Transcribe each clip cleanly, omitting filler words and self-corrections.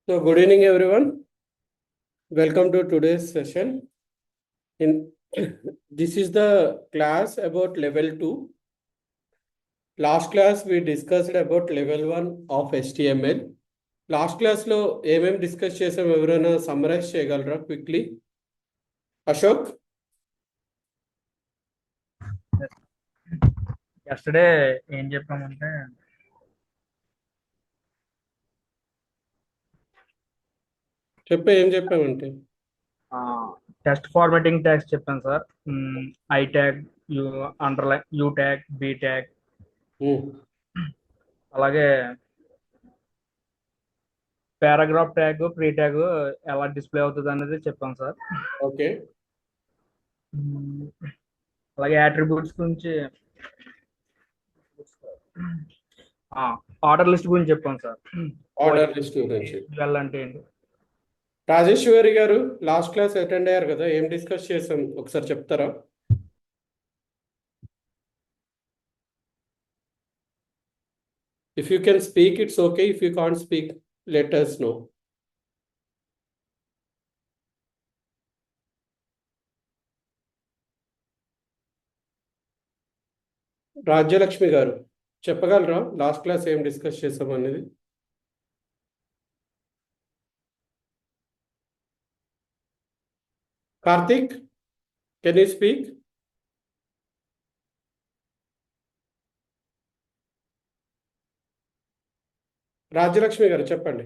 So, good evening, everyone. Welcome to today's session. In this is the class about level 2. Last class we discussed about level 1 of HTML. Last class లో ఏమేమి discuss చేసాం ఎవరైనా summarise చేయగలరా quickly? Ashok, yesterday ఏం చెప్పామంటే ఏం చెప్పామంటే text formatting tags చెప్పాను sir. I tag, U underline, U tag, B tag, అలాగే పారాగ్రాఫ్ ట్యాగ్, ప్రీ ట్యాగ్ ఎలా డిస్ప్లే అవుతుంది అనేది చెప్పాను సార్. ఓకే, అలాగే యాట్రిబ్యూట్స్ గురించి, ఆర్డర్ లిస్ట్ గురించి చెప్పాను సార్. ఆర్డర్ లిస్ట్ గురించి. అంటే ఏంటి? రాజేశ్వరి గారు లాస్ట్ క్లాస్ అటెండ్ అయ్యారు కదా, ఏం డిస్కస్ చేసాం ఒకసారి చెప్తారా? If you can speak, it's okay. If you can't speak, let us know. Rajyalakshmi గారు చెప్పగలరా లాస్ట్ క్లాస్ ఏం డిస్కస్ చేసాం అనేది? Karthik, can you speak? Rajyalakshmi గారు చెప్పండి.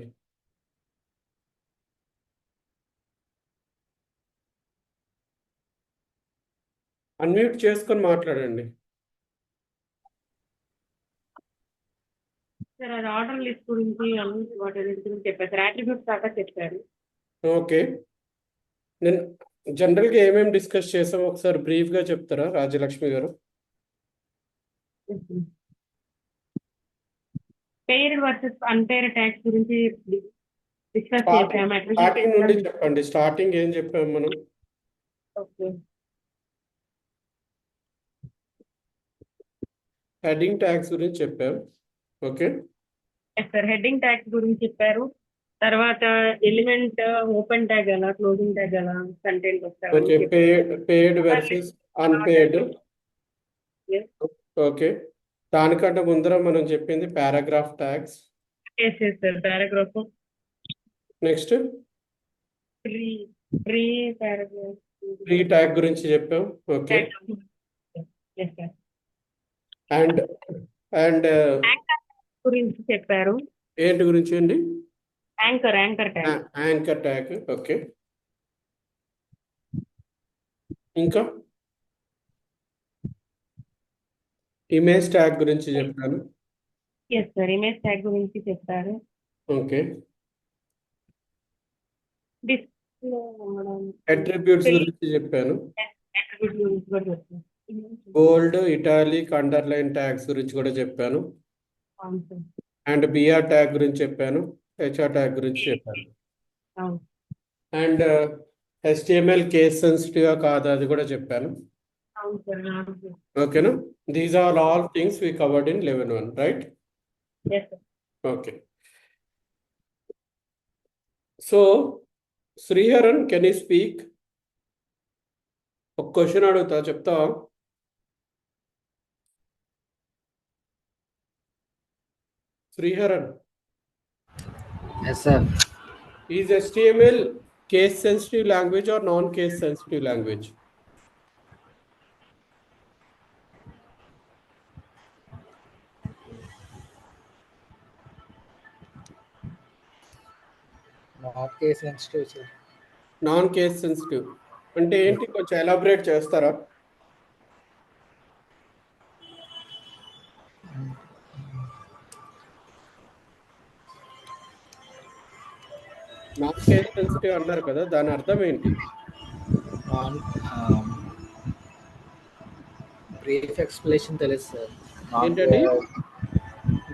అన్మ్యూట్ చేసుకొని మాట్లాడండి. సార్ అది ఆర్డర్ లిస్ట్ గురించి వాటి గురించి చెప్పారు సార్. అట్రిబ్యూట్స్ దాకా చెప్పారు. ఓకే, నేను జనరల్గా ఏమేమి డిస్కస్ చేసాం ఒకసారి బ్రీఫ్గా చెప్తారా రాజ్యలక్ష్మి గారు? పెయిర్డ్ వర్సెస్ అన్పెయిర్డ్ ట్యాగ్స్ గురించి డిస్కస్ చేసాము. స్టార్టింగ్ నుండి చెప్పండి. స్టార్టింగ్ ఏం చెప్పాము మనం? ఓకే, హెడ్డింగ్ ట్యాగ్స్ గురించి చెప్పాం. ఓకే సార్ హెడ్డింగ్ ట్యాగ్స్ గురించి చెప్పారు. తర్వాత ఎలిమెంట్ ఓపెన్ ట్యాగ్ ఎలా, క్లోజింగ్ ట్యాగ్ ఎలా, కంటెంట్ ఓకే, పేడ్ వర్సెస్ అన్పేడ్. ఓకే, దానికంటే ముందర మనం చెప్పింది paragraph tags. Sir paragraph. Next pre paragraph, pre tag గురించి చెప్పాం. ఓకే, అండ్ అండ్ గురించి చెప్పారు. ఏంటి గురించి అండి? Anchor tag. Anchor tag. Okay, ఇంకా ఇమేజ్ ట్యాగ్ గురించి చెప్పాను. ఎస్ సార్, ఇమేజ్ ట్యాగ్ గురించి చెప్పారు. ఓకే, డిస్ప్లే అట్రిబ్యూట్స్ గురించి చెప్పాను. అట్రిబ్యూట్ గురించి కూడా చెప్పారు. బోల్డ్, ఇటాలిక్, అండర్లైన్ ట్యాగ్స్ గురించి కూడా చెప్పాను. అవును సార్. అండ్ బిఆర్ ట్యాగ్ గురించి చెప్పాను. హెచ్ఆర్ ట్యాగ్ గురించి చెప్పాను. అవును. అండ్ HTML కేస్ సెన్సిటివ్ కాదా అది కూడా చెప్పాను. అవును సార్. అవును సార్. ఓకేనా? These are all things we covered in level 1, right? Yes sir. Okay, so Sriharan, can you speak? ఒక క్వశ్చన్ అడుగుతా, చెప్తావా? Sriharan, Yes, sir. is HTML case sensitive language or non-case sensitive language? Not case sensitive, sir. Non case sensitive అంటే ఏంటి, కొంచెం elaborate చేస్తారా? Non case sensitive అన్నారు కదా, దాని అర్థం ఏంటి? On brief explanation తెలుసు సార్. ఏంటండి?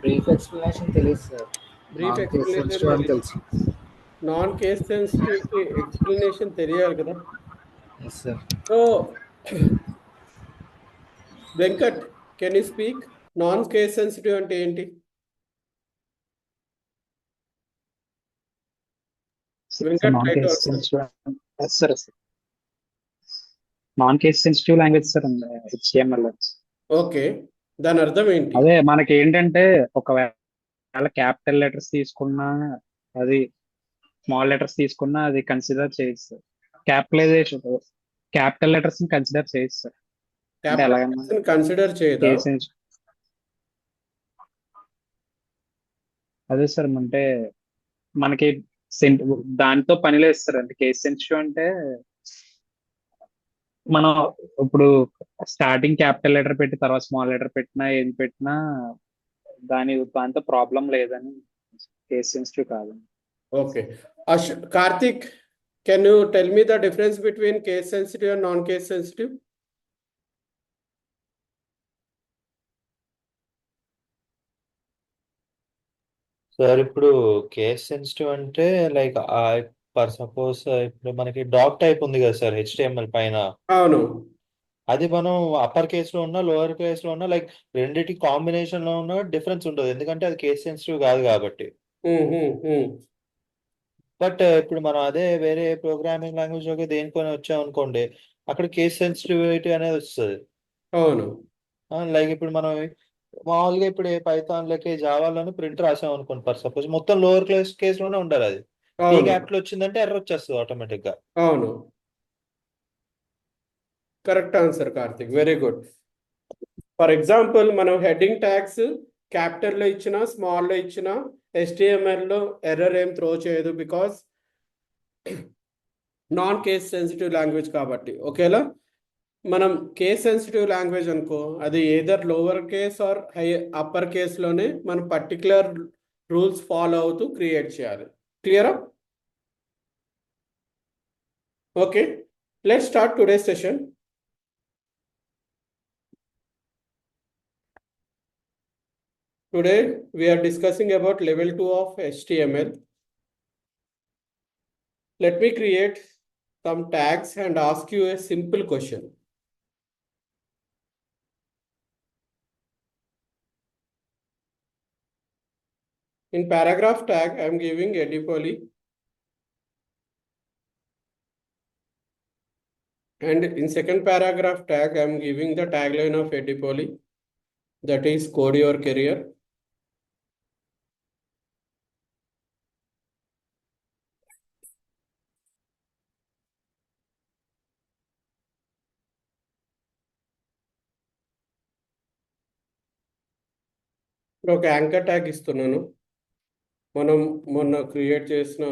బ్రీఫ్ ఎక్స్ప్లెనేషన్ తెలుసు సార్. బ్రీఫ్ ఎక్స్ప్లెనేషన్ తెలుసు. నాన్ కేస్ సెన్సిటివ్ కి ఎక్స్ప్లెనేషన్ తెలియాలి కదా. Yes sir. So Venkat, can you speak? Non case sensitive అంటే ఏంటి? Venkat non try to case answer. Sensitive sir non case sensitive language sir HTML. Okay, దాని అర్థం ఏంటి? అదే మనకి ఏంటంటే ఒకవేళ క్యాపిటల్ లెటర్స్ తీసుకున్నా అది స్మాల్ లెటర్స్ తీసుకున్నా అది కన్సిడర్ చేయొచ్చు సార్. క్యాపిటల్ లెటర్స్ ని కన్సిడర్ చేయొచ్చు సార్. అంటే ఎలాగన్నా కన్సిడర్ చేయదా? కేస్ అదే సార్ అంటే మనకి దాంతో పని లేదు సార్. అంటే కేస్ సెన్సిటివ్ అంటే మనం ఇప్పుడు స్టార్టింగ్ క్యాపిటల్ లెటర్ పెట్టి తర్వాత స్మాల్ లెటర్ పెట్టినా ఏం పెట్టినా దాంతో ప్రాబ్లం లేదని కేస్ సెన్సిటివ్ కాదని. Okay. Karthik, can you tell me the difference between case sensitive and non-case sensitive? Sir ఇప్పుడు కేస్ సెన్సిటివ్ అంటే లైక్ ఫర్ సపోజ్ ఇప్పుడు మనకి డాక్ టైప్ ఉంది కదా సార్ HTML పైన, అవును. అది మనం అప్పర్ కేస్ లో ఉన్నా లోవర్ కేస్ లో ఉన్నా లైక్ రెండిటి కాంబినేషన్ లో ఉన్న డిఫరెన్స్ ఉండదు, ఎందుకంటే అది కేస్ సెన్సిటివ్ కాదు కాబట్టి. బట్ ఇప్పుడు మనం అదే వేరే ప్రోగ్రామింగ్ లాంగ్వేజ్ లోకి దేనికొని వచ్చామనుకోండి, అక్కడ కేస్ సెన్సిటివిటీ అనేది వస్తుంది. అవును. లైక్ ఇప్పుడు మనం మామూలుగా ఇప్పుడు పైథాన్లకి జావాలోని ప్రింట్ రాసాం అనుకోండి ఫర్ సపోజ్, మొత్తం లోవర్ క్లాస్ కేస్ లోనే ఉండాలి. అది టీ అవును. క్యాపిటల్ వచ్చిందంటే ఎర్ర వచ్చేస్తుంది ఆటోమేటిక్ గా. అవును. Correct answer Karthik, very good. For example మనం హెడ్డింగ్ ట్యాగ్స్ క్యాపిటల్లో ఇచ్చినా స్మాల్లో ఇచ్చినా HTML-లో ఎర్రర్ ఏం త్రో చేయదు, because non case sensitive language కాబట్టి. ఓకేలా, మనం కేస్ సెన్సిటివ్ లాంగ్వేజ్ అనుకో, అది either lower case or upper కేస్లోనే మనం పర్టికులర్ రూల్స్ ఫాలో అవుతూ క్రియేట్ చేయాలి. క్లియరా? Okay, let's start today session. Today we are discussing about level 2 of HTML. Let me create some tags and ask you a simple question. In paragraph tag, I am giving Edipoli. And in second paragraph tag, I am giving the tagline of Edipoli, that is Code Your Career. ఒక anchor tag ఇస్తున్నాను. మనం మొన్న create చేసిన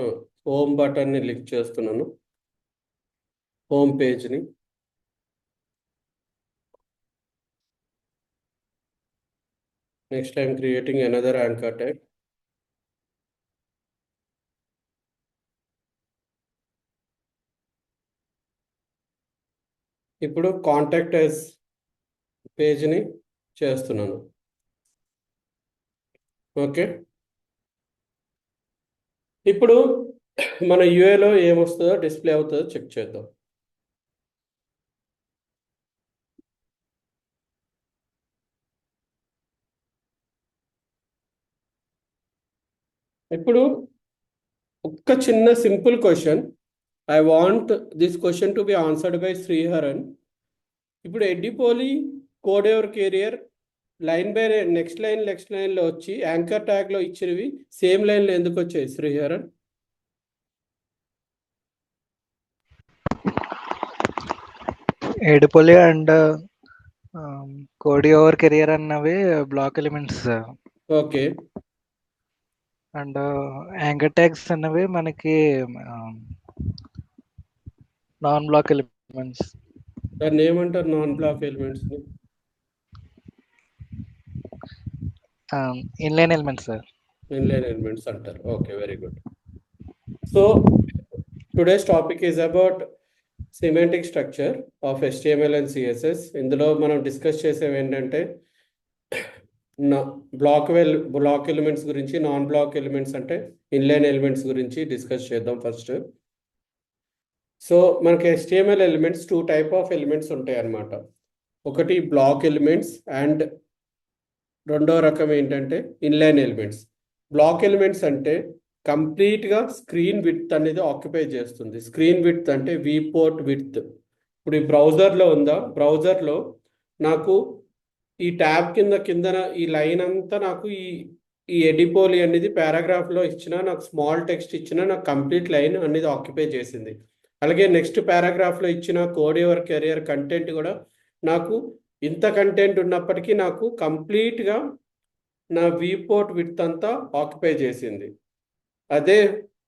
home బటన్ని link చేస్తున్నాను, home పేజ్ని. Next I'm creating another anchor tag. ఇప్పుడు contact us పేజ్ని చేస్తున్నాను. ఓకే, ఇప్పుడు మన యూఏలో ఏమొస్తుందో డిస్ప్లే అవుతుందో చెక్ చేద్దాం. ఇప్పుడు ఒక్క చిన్న simple question, I want this question to be answered by Sriharan. ఇప్పుడు ఎడ్డిపోలి code your career line by next లైన్లో వచ్చి యాంకర్ ట్యాగ్లో ఇచ్చినవి సేమ్ లైన్లో ఎందుకు వచ్చాయి శ్రీహరన్? ఎడిపోలి అండ్ కోడ్ యువర్ కెరియర్ అన్నవి block elements. Okay. And anchor tags అన్నవి మనకి నాన్ బ్లాక్ ఎలిమెంట్స్. దాన్ని ఏమంటారు non block elements? Inline elements sir. Inline elements అంటారు. Okay, very good. So today's topic is about సిమెటిక్ structure of HTML and CSS. ఇందులో మనం discuss చేసేవి ఏంటంటే block elements గురించి, నాన్ బ్లాక్ ఎలిమెంట్స్ అంటే ఇన్లైన్ ఎలిమెంట్స్ గురించి డిస్కస్ చేద్దాం ఫస్ట్. సో మనకి HTML elements 2 type of elements ఉంటాయి అన్నమాట. ఒకటి బ్లాక్ ఎలిమెంట్స్ అండ్ రెండో రకం ఏంటంటే ఇన్లైన్ ఎలిమెంట్స్. బ్లాక్ ఎలిమెంట్స్ అంటే కంప్లీట్ గా స్క్రీన్ విడ్త్ అనేది ఆక్యుపై చేస్తుంది. స్క్రీన్ విడ్త్ అంటే విపోర్ట్ విడ్త్. ఇప్పుడు ఈ బ్రౌజర్ లో ఉందా, బ్రౌజర్ లో నాకు ఈ ట్యాబ్ కిందన ఈ లైన్ అంతా నాకు ఈ ఎడిపోలి అనేది పారాగ్రాఫ్ లో ఇచ్చిన, నాకు స్మాల్ టెక్స్ట్ ఇచ్చిన, నాకు కంప్లీట్ లైన్ అనేది ఆక్యుపై చేసింది. అలాగే నెక్స్ట్ పారాగ్రాఫ్ లో ఇచ్చిన కోడ్ యువర్ కెరియర్ కంటెంట్ కూడా నాకు ఇంత కంటెంట్ ఉన్నప్పటికీ నాకు కంప్లీట్ గా నా విపోర్ట్ విడ్త్ అంతా ఆక్యుపై చేసింది. అదే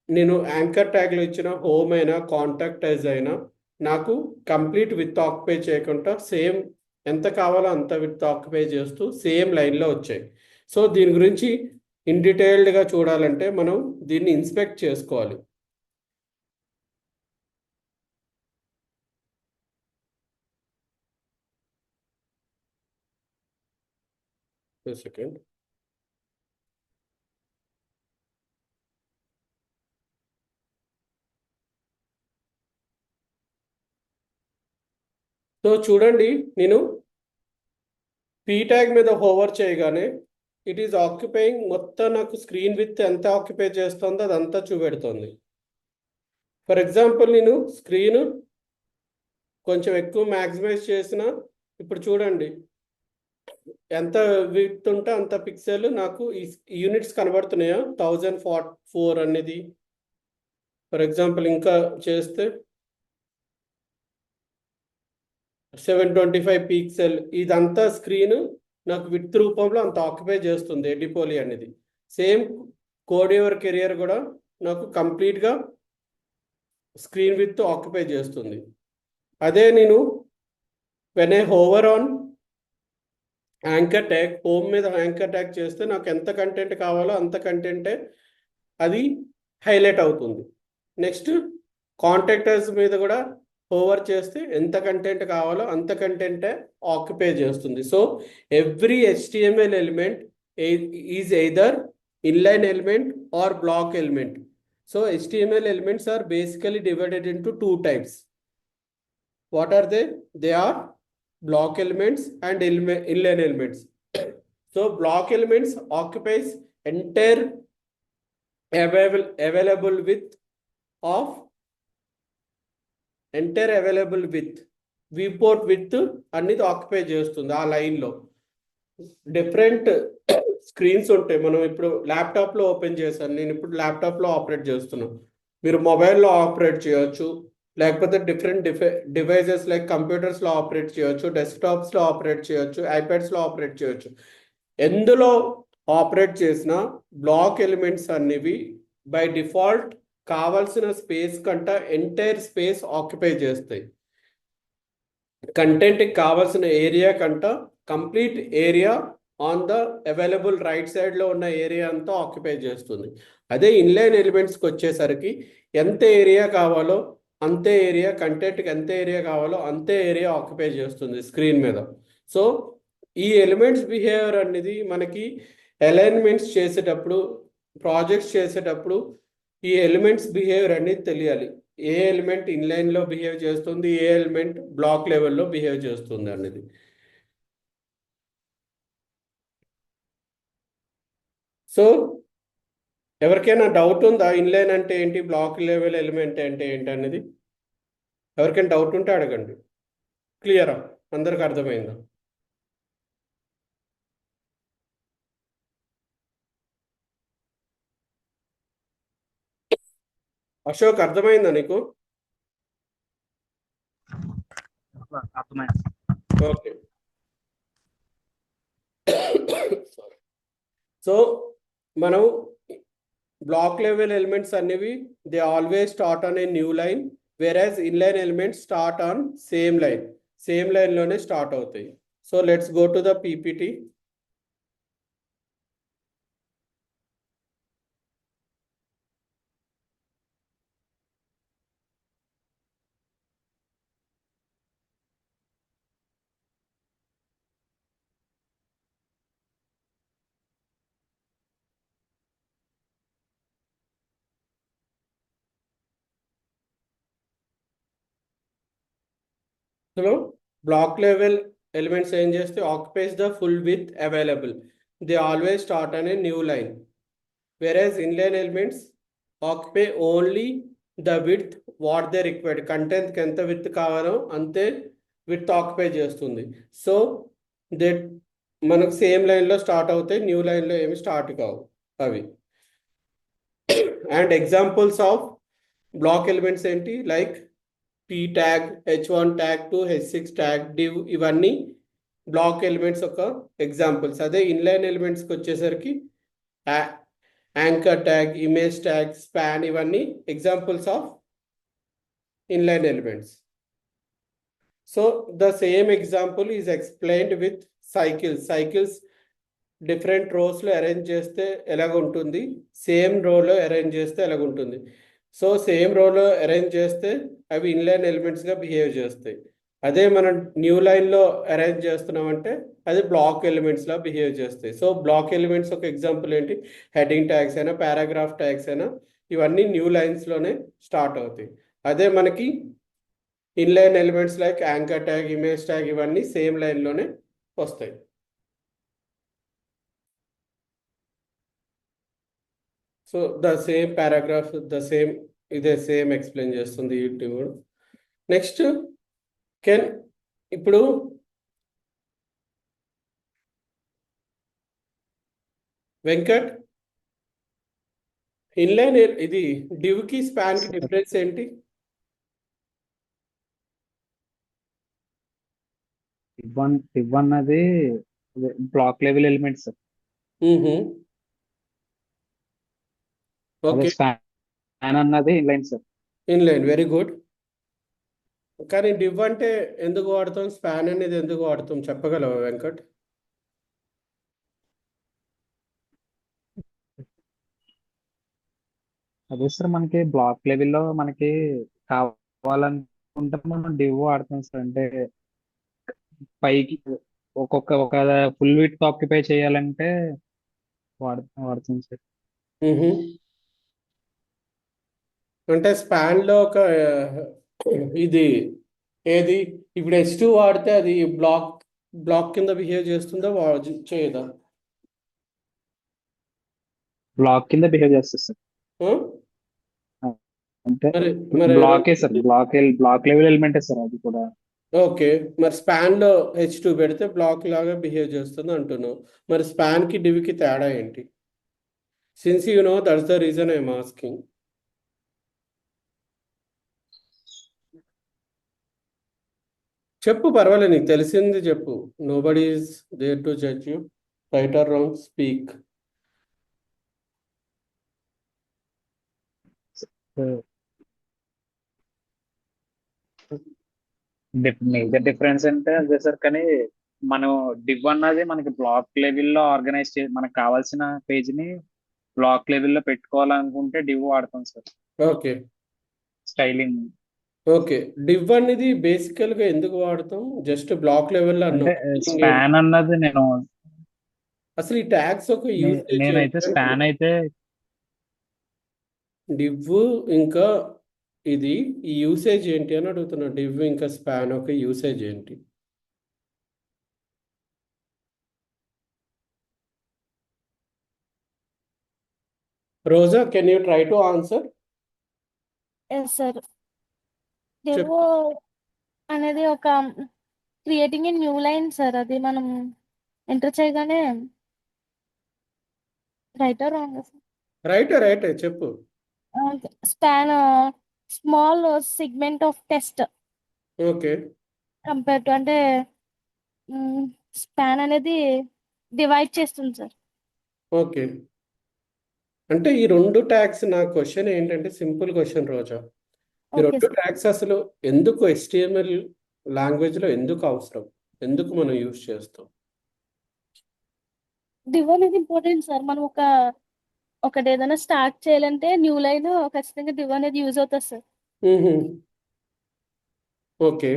నేను యాంకర్ ట్యాగ్ లో ఇచ్చిన హోమ్ అయినా కాంటాక్టైజ్ అయినా నాకు కంప్లీట్ విత్ ఆక్యుపై చేయకుండా సేమ్ ఎంత కావాలో అంత విత్ ఆక్యుపై చేస్తూ సేమ్ లైన్లో వచ్చాయి. సో దీని గురించి ఇన్ డీటెయిల్డ్గా చూడాలంటే మనం దీన్ని ఇన్స్పెక్ట్ చేసుకోవాలి. సెకండ్. సో చూడండి, నేను పీ ట్యాగ్ మీద హోవర్ చేయగానే ఇట్ ఈస్ ఆక్యుపైయింగ్ మొత్తం నాకు స్క్రీన్ విత్ ఎంత ఆక్యుపై చేస్తుందో అదంతా చూపెడుతుంది. ఫర్ ఎగ్జాంపుల్ నేను స్క్రీన్ కొంచెం ఎక్కువ మ్యాక్సిమైజ్ చేసిన, ఇప్పుడు చూడండి ఎంత విత్ ఉంటే అంత పిక్సెల్ నాకు ఈ యూనిట్స్ కనబడుతున్నాయా, 1004 అనేది. ఫర్ ఎగ్జాంపుల్ ఇంకా చేస్తే 725 పిక్సెల్, ఇదంతా స్క్రీన్ నాకు విత్ రూపంలో అంత ఆక్యుపై చేస్తుంది ఎడిపోలి అనేది. సేమ్ కోడ్ యువర్ కెరియర్ కూడా నాకు కంప్లీట్గా స్క్రీన్ విత్ ఆక్యుపై చేస్తుంది. అదే నేను when I hover on anchor tag, home మీద యాంకర్ ట్యాగ్ చేస్తే నాకు ఎంత కంటెంట్ కావాలో అంత కంటెంటే అది హైలైట్ అవుతుంది. నెక్స్ట్ కాంటాక్టర్స్ మీద కూడా హోవర్ చేస్తే ఎంత కంటెంట్ కావాలో అంత కంటెంటే ఆక్యుపై చేస్తుంది. So every HTML element is either inline element or block element. So HTML elements are basically divided into two types. What are they? They are block elements and inline elements. So block elements occupies entire available width of viewport width అనేది occupy చేస్తుంది ఆ లైన్లో. Different screens ఉంటాయి. మనం ఇప్పుడు ల్యాప్టాప్లో open చేశాను, నేను ఇప్పుడు ల్యాప్టాప్లో ఆపరేట్ చేస్తున్నాను. మీరు మొబైల్లో ఆపరేట్ చేయొచ్చు, లేకపోతే డిఫరెంట్ డివైజెస్ లైక్ కంప్యూటర్స్లో ఆపరేట్ చేయొచ్చు, డెస్క్టాప్స్లో ఆపరేట్ చేయొచ్చు, ఐప్యాడ్స్లో ఆపరేట్ చేయొచ్చు. ఎందులో ఆపరేట్ చేసినా బ్లాక్ ఎలిమెంట్స్ అనేవి బై డిఫాల్ట్ కావాల్సిన స్పేస్ కంట ఎంటైర్ స్పేస్ ఆక్యుపై చేస్తాయి. కంటెంట్కి కావాల్సిన ఏరియా కంట complete area on the available right సైడ్లో ఉన్న ఏరియా అంతా ఆక్యుపై చేస్తుంది. అదే ఇన్లైన్ ఎలిమెంట్స్కి వచ్చేసరికి ఎంత ఏరియా కావాలో అంతే ఏరియా, కంటెంట్కి ఎంత ఏరియా కావాలో అంతే ఏరియా ఆక్యుపై చేస్తుంది స్క్రీన్ మీద. సో ఈ ఎలిమెంట్స్ బిహేవియర్ అనేది మనకి అలైన్మెంట్స్ చేసేటప్పుడు, ప్రాజెక్ట్స్ చేసేటప్పుడు ఈ ఎలిమెంట్స్ బిహేవియర్ అనేది తెలియాలి. ఏ ఎలిమెంట్ ఇన్లైన్లో బిహేవ్ చేస్తుంది, ఏ ఎలిమెంట్ బ్లాక్ లెవెల్లో బిహేవ్ చేస్తుంది అనేది. సో ఎవరికైనా డౌట్ ఉందా, ఇన్లైన్ అంటే ఏంటి, బ్లాక్ లెవెల్ ఎలిమెంట్ అంటే ఏంటి అనేది? ఎవరికైనా డౌట్ ఉంటే అడగండి. క్లియరా? అందరికి అర్థమైందా? అశోక్ అర్థమైందా నీకు? అర్థమైంది. ఓకే. సో మనం బ్లాక్ లెవెల్ ఎలిమెంట్స్ అనేవి they always start on a new line, whereas inline elements start on same లైన్లోనే స్టార్ట్ అవుతాయి. So let's go to the PPT. So block level elements ఏం చేస్తే occupies the full width available, they always start అనే new line. Whereas inline elements occupy only the width what they required. కంటెంట్కి ఎంత width కావాలో అంతే width occupy చేస్తుంది. So they మనకు same లైన్లో స్టార్ట్ అవుతాయి, న్యూ లైన్లో ఏమి స్టార్ట్ కావు అవి. And examples of block elements ఏంటి, like p tag, h1 tag 2, h6 tag, div, ఇవన్నీ బ్లాక్ ఎలిమెంట్స్ ఒక ఎగ్జాంపుల్స్. అదే ఇన్లైన్ ఎలిమెంట్స్కి వచ్చేసరికి anchor tag, image tag, span, ఇవన్నీ examples of inline elements. So the same example is explained with cycles different రోస్లో arrange చేస్తే ఎలాగ ఉంటుంది, సేమ్ రోలో అరేంజ్ చేస్తే ఎలాగ ఉంటుంది. సో సేమ్ రోలో అరేంజ్ చేస్తే అవి ఇన్లైన్ ఎలిమెంట్స్గా బిహేవ్ చేస్తాయి. అదే మనం న్యూ లైన్లో అరేంజ్ చేస్తున్నామంటే అది బ్లాక్ ఎలిమెంట్స్లా బిహేవ్ చేస్తాయి. సో బ్లాక్ ఎలిమెంట్స్ ఒక ఎగ్జాంపుల్ ఏంటి, హెడ్డింగ్ ట్యాగ్స్ అయినా పారాగ్రాఫ్ ట్యాగ్స్ అయినా ఇవన్నీ న్యూ లైన్స్లోనే స్టార్ట్ అవుతాయి. అదే మనకి inline elements like anchor tag, image tag, ఇవన్నీ సేమ్ లైన్లోనే వస్తాయి. So the same paragraph, the same ఇదే సేమ్ ఎక్స్ప్లెయిన్ చేస్తుంది యూట్యూబ్. నెక్స్ట్ ఇప్పుడు వెంకట్, ఇన్లైన్ ఇది div కి స్పాన్ కి డిఫరెన్స్ ఏంటి? div అన్నది బ్లాక్ లెవెల్ ఎలిమెంట్స్ సార్. అదే ఓకే, స్పాన్ అన్నది inline sir. Inline, very good. కానీ div అంటే ఎందుకు వాడతాం, స్పాన్ అనేది ఎందుకు వాడతాం చెప్పగలవా వెంకట్? అదే సార్, మనకి బ్లాక్ లెవెల్లో మనకి కావాలనుకుంటే మనం div వాడతాం సార్. అంటే పైకి ఒక ఫుల్ విడ్త్ ఆక్యుపై చేయాలంటే వాడుతాం సార్. అంటే స్పాన్ లో ఒక ఇది ఏది, ఇప్పుడు h2 వాడితే అది బ్లాక్ కింద బిహేవ్ చేస్తుందా చేయదా? బ్లాక్ కింద బిహేవ్ చేస్తుంది సార్. ఆ? అంటే మరి మరి బ్లాకే సార్, బ్లాక్ లెవెల్ ఎలిమెంటే సార్ అది కూడా. ఓకే, మరి స్పాన్ లో h2 పెడితే బ్లాక్ లాగా బిహేవ్ చేస్తుంది అంటున్నావు. మరి స్పాన్ కి div కి తేడా ఏంటి? Since you know, that's the reason I'm asking. చెప్పు, పర్వాలేదు, నీకు తెలిసింది చెప్పు. Nobody is there to judge you. Right or wrong, speak. Major difference అంటే అదే సార్. కానీ మనం div అన్నది మనకి బ్లాక్ లెవెల్లో ఆర్గనైజ్ మనకు కావాల్సిన పేజ్ని బ్లాక్ లెవెల్లో పెట్టుకోవాలనుకుంటే div వాడతాం sir, okay styling. Okay, div అనేది బేసికల్ గా ఎందుకు వాడతాం? జస్ట్ బ్లాక్ లెవెల్ అంటే అన్నాం. స్పాన్ అన్నది అసలు ఈ ట్యాగ్స్ ఒక యూసేజ్ నేనైతే స్పాన్ అయితే div ఇంకా ఇది ఈ యూసేజ్ ఏంటి అని అడుగుతున్నా. div ఇంకా స్పాన్ ఒక యూసేజ్ ఏంటి? Roja, can you try to answer? Yes sir. చెప్పు. డివో అనేది ఒక creating a new line sir. అది మనం ఎంటర్ చేయగానే రైట్ ఆర్ రాంగ్ రైట్ చెప్పు. Span small segment of test okay, compare to, అంటే స్పాన్ అనేది డివైడ్ చేస్తుంది సార్. ఓకే. అంటే ఈ రెండు ట్యాగ్స్, నా క్వశ్చన్ ఏంటంటే సింపుల్ క్వశ్చన్ రోజా. ఈ ఓకే రెండు సార్. ట్యాగ్స్ అసలు ఎందుకు HTML లాంగ్వేజ్లో ఎందుకు అవసరం, ఎందుకు మనం యూజ్ చేస్తాం? డివో అనేది ఇంపార్టెంట్ సార్. మనం ఒకటి ఏదైనా స్టార్ట్ చేయాలంటే న్యూ లైన్ ఖచ్చితంగా డివో అనేది యూజ్ అవుతుంది సార్. ఓకే,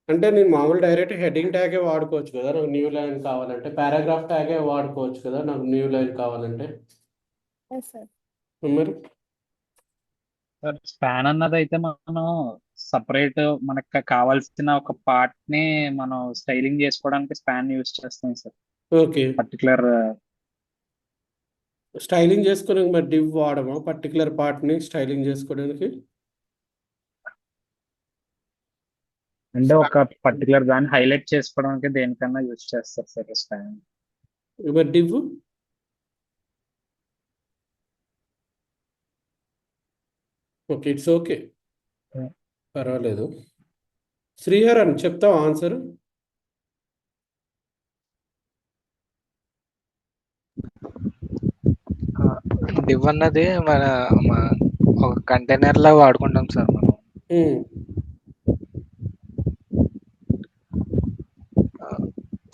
అంటే నేను మామూలు డైరెక్ట్ హెడ్డింగ్ ట్యాగే వాడుకోవచ్చు కదా నాకు న్యూ లైన్ కావాలంటే, పారాగ్రాఫ్ ట్యాగే వాడుకోవచ్చు కదా నాకు న్యూ లైన్ కావాలంటే. Yes sir. మరి స్పాన్ అన్నది అయితే మనం సపరేట్ మనకు కావాల్సిన ఒక పార్ట్ ని మనం స్టైలింగ్ చేసుకోవడానికి స్పాన్ యూజ్ చేస్తాం సార్. ఓకే, పర్టికులర్ స్టైలింగ్ చేసుకోవడానికి మరి డివ్ వాడమా పర్టికులర్ పార్ట్ని స్టైలింగ్ చేసుకోవడానికి? అంటే ఒక పర్టికులర్ దాన్ని హైలైట్ చేసుకోవడానికి దేనికన్నా యూజ్ చేస్తారు సార్ స్టైల్. మరి డివ్ ఓకే, ఇట్స్ ఓకే, పర్వాలేదు. శ్రీహరన్ చెప్తావా ఆన్సర్? డివ్ అన్నది ఒక కంటైనర్ లా వాడుకుంటాం సార్ మనం.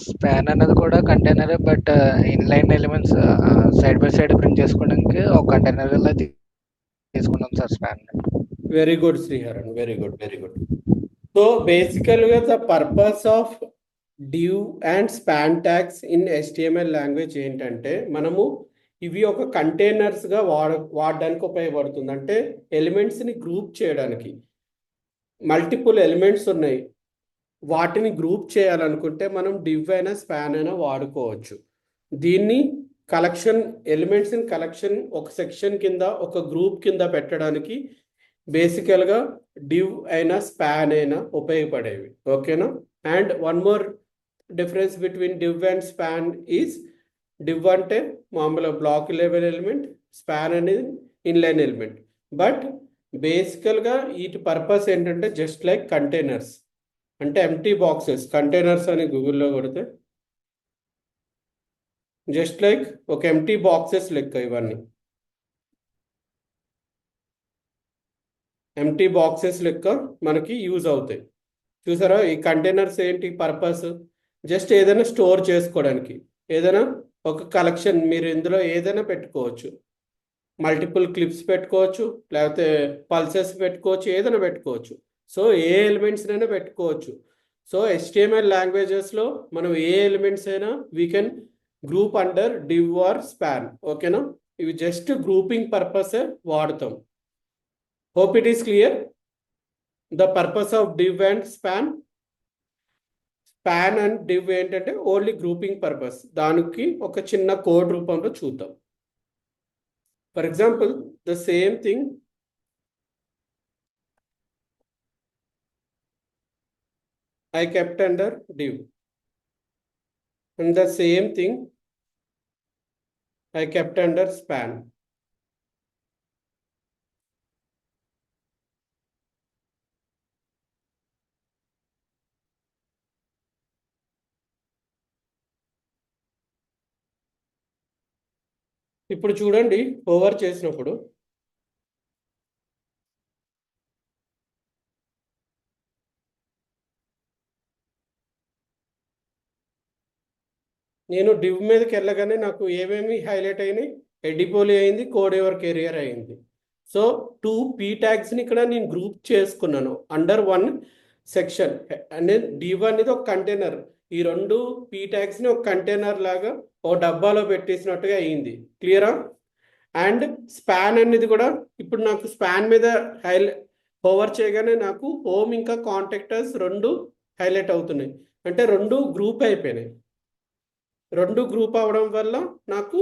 స్పాన్ అన్నది కూడా కంటైనరే, but inline elements side by side print చేసుకోవడానికి ఒక కంటైనర్ లా తీసుకున్నాం sir span. Very good Sriharan, very good, very good. So బేసికల్గా the purpose of div and span tags in HTML language ఏంటంటే, మనము ఇవి ఒక కంటైనర్స్గా వాడడానికి ఉపయోగపడుతుంది. అంటే ఎలిమెంట్స్ని గ్రూప్ చేయడానికి. మల్టిపుల్ ఎలిమెంట్స్ ఉన్నాయి, వాటిని గ్రూప్ చేయాలనుకుంటే మనం డివ్ అయినా స్పాన్ అయినా వాడుకోవచ్చు. దీన్ని కలెక్షన్ ఎలిమెంట్స్ని కలెక్షన్ ఒక సెక్షన్ కింద ఒక గ్రూప్ కింద పెట్టడానికి బేసికల్గా డివ్ అయినా స్పాన్ అయినా ఉపయోగపడేవి. ఓకేనా? And one more difference between div and span is, div అంటే మామూలుగా బ్లాక్ లెవెల్ ఎలిమెంట్, స్పాన్ అనేది ఇన్లైన్ ఎలిమెంట్. బట్ బేసికల్గా వీటి పర్పస్ ఏంటంటే జస్ట్ లైక్ కంటైనర్స్, అంటే ఎంటీ బాక్సెస్. కంటైనర్స్ అని గూగుల్లో కొడితే జస్ట్ లైక్ ఒక ఎంటీ బాక్సెస్ లెక్క ఇవన్నీ. ఎంటీ బాక్సెస్ లెక్క మనకి యూజ్ అవుతాయి. చూసారా? ఈ కంటైనర్స్ ఏంటి పర్పస్? జస్ట్ ఏదైనా స్టోర్ చేసుకోవడానికి, ఏదైనా ఒక కలెక్షన్ మీరు ఇందులో ఏదైనా పెట్టుకోవచ్చు. మల్టిపుల్ క్లిప్స్ పెట్టుకోవచ్చు, లేకపోతే పల్సెస్ పెట్టుకోవచ్చు, ఏదైనా పెట్టుకోవచ్చు. సో ఏ ఎలిమెంట్స్ అయినా పెట్టుకోవచ్చు. సో HTML లాంగ్వేజెస్లో మనం ఏ ఎలిమెంట్స్ అయినా we can group under div or span. ఓకేనా? ఇవి జస్ట్ గ్రూపింగ్ పర్పసే వాడతాం. Hope it is clear. The purpose of div and span and div ఏంటంటే ఓన్లీ గ్రూపింగ్ పర్పస్. దానికి ఒక చిన్న కోడ్ రూపంలో చూద్దాం. For example the same thing I kept under div, and the same thing I kept under span. ఇప్పుడు చూడండి, over చేసినప్పుడు నేను డివ్ మీదకి వెళ్ళగానే నాకు ఏమేమి హైలైట్ అయినాయి? ఎడిపోలి అయింది, కోడ్ ఎవర్ కెరియర్ అయింది. సో 2 P ట్యాగ్స్ని ఇక్కడ నేను గ్రూప్ చేసుకున్నాను అండర్ వన్ సెక్షన్. అంటే డివ్ అనేది ఒక కంటైనర్, ఈ 2 P ట్యాగ్స్ని ఒక కంటైనర్ లాగా ఓ డబ్బాలో పెట్టేసినట్టుగా అయింది. క్లియరా? అండ్ స్పాన్ అనేది కూడా ఇప్పుడు నాకు స్పాన్ మీద ఓవర్ చేయగానే నాకు హోమ్ ఇంకా కాంటాక్టర్స్ 2 హైలైట్ అవుతున్నాయి. అంటే 2 గ్రూప్ అయిపోయినాయి. 2 గ్రూప్ అవడం వల్ల నాకు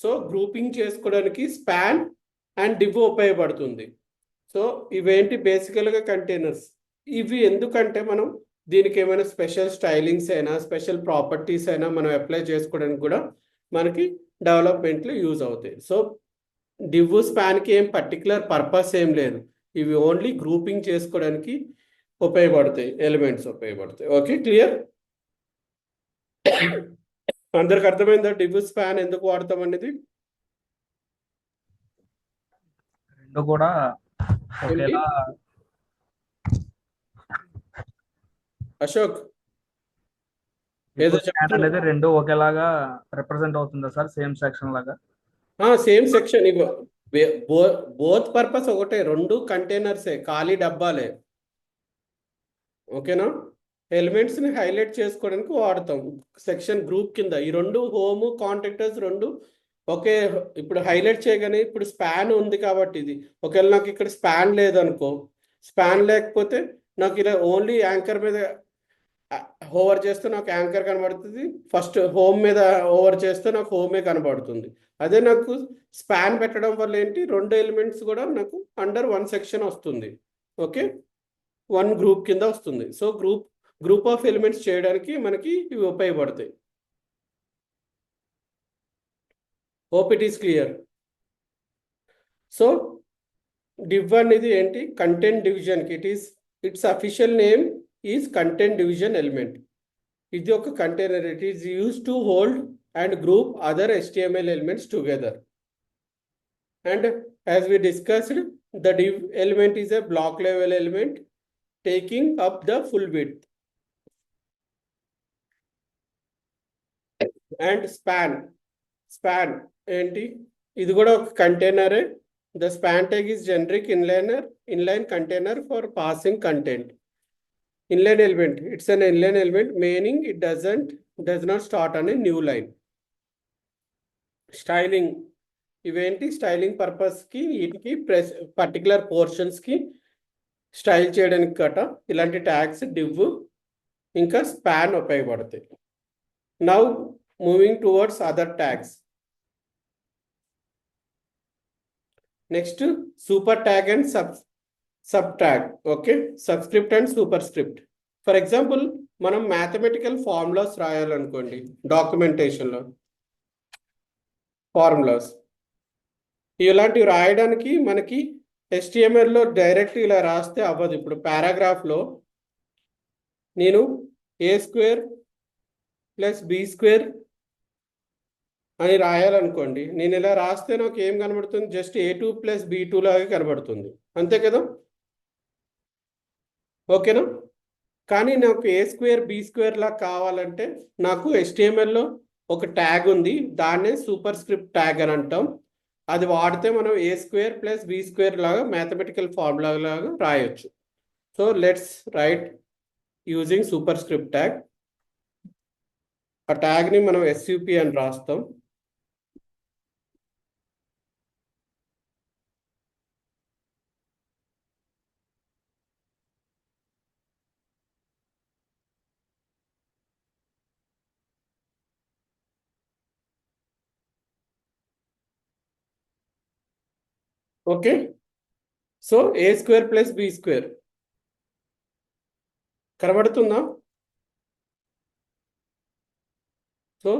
సో గ్రూపింగ్ చేసుకోవడానికి స్పాన్ అండ్ డివ్ ఉపయోగపడుతుంది. సో ఇవేంటి? బేసికల్గా కంటైనర్స్. ఇవి ఎందుకంటే మనం దీనికి ఏమైనా స్పెషల్ స్టైలింగ్స్ అయినా స్పెషల్ ప్రాపర్టీస్ అయినా మనం అప్లై చేసుకోవడానికి కూడా మనకి డెవలప్మెంట్లో యూజ్ అవుతాయి. సో డివ్ స్పాన్కి ఏం పర్టికులర్ పర్పస్ ఏం లేదు, ఇవి ఓన్లీ గ్రూపింగ్ చేసుకోవడానికి ఉపయోగపడతాయి, ఎలిమెంట్స్ ఉపయోగపడతాయి. Okay, clear? అందరికి అర్థమైందా డివ్ స్పాన్ ఎందుకు వాడతాం అనేది? రెండు కూడా ఒకేలా. అశోక్ ఏదో స్పాన్ అనేది రెండు ఒకేలాగా రిప్రజెంట్ అవుతుందా సార్? సేమ్ సెక్షన్ లాగా? Same section. బోత్ పర్పస్ ఒకటే, 2 కంటైనర్సే, ఖాళీ డబ్బాలే. ఓకేనా? ఎలిమెంట్స్ని హైలైట్ చేసుకోవడానికి వాడతాం సెక్షన్ గ్రూప్ కింద. ఈ 2 హోమ్ కాంటాక్టర్స్ 2 ఓకే. ఇప్పుడు హైలైట్ చేయగానే ఇప్పుడు స్పాన్ ఉంది కాబట్టి ఇది ఒకవేళ నాకు ఇక్కడ స్పాన్ లేదనుకో, స్పాన్ లేకపోతే నాకు ఇలా ఓన్లీ యాంకర్ మీద ఓవర్ చేస్తే నాకు యాంకర్ కనబడుతుంది. ఫస్ట్ హోమ్ మీద ఓవర్ చేస్తే నాకు హోమే కనబడుతుంది. అదే నాకు స్పాన్ పెట్టడం వల్ల ఏంటి, 2 ఎలిమెంట్స్ కూడా నాకు అండర్ 1 సెక్షన్ వస్తుంది. ఓకే, 1 గ్రూప్ కింద వస్తుంది. సో గ్రూప్ ఆఫ్ ఎలిమెంట్స్ చేయడానికి మనకి ఇవి ఉపయోగపడతాయి. Hope it is clear. So div అనేది ఏంటి, కంటెంట్ డివిజన్కి its official name is content division element. ఇది ఒక container. It is use to hold and group other HTML elements together. And as we discussed, the div element is a block level element taking up the full width. And span ఏంటి, ఇది కూడా ఒక కంటైనరే. The span tag is generic inline container for passing content. Inline element, it's an inline element, meaning it does not start on a new line. Styling, ఇవేంటి, styling పర్పస్కి వీటికి particular పోర్షన్స్కి style చేయడానికి గట ఇలాంటి ట్యాగ్స్ div ఇంకా span ఉపయోగపడతాయి. Now moving towards other tags. Next super tag and sub tag. Okay, subscript and super script. For example, మనం mathematical formulas రాయాలనుకోండి, డాక్యుమెంటేషన్లో formulas ఇలాంటివి రాయడానికి మనకి HTMLలో డైరెక్ట్ ఇలా రాస్తే అవ్వదు. ఇప్పుడు పారాగ్రాఫ్లో నేను a² + b² అని రాయాలనుకోండి, నేను ఇలా రాస్తే నాకు ఏం కనబడుతుంది, జస్ట్ a2 + b2 లాగా కనబడుతుంది, అంతే కదా. ఓకేనా. కానీ నాకు a² b² లాగా కావాలంటే నాకు HTMLలో ఒక ట్యాగ్ ఉంది, దాన్నే సూపర్ స్క్రిప్ట్ ట్యాగ్ అని అంటాం. అది వాడితే మనం a² + b² లాగా మ్యాథమెటికల్ ఫార్ములా లాగా రాయొచ్చు. So let's write using super script tag. ఆ ట్యాగ్ని మనం SUP అని రాస్తాం. ఓకే, సో a² + b² కనబడుతుందా. సో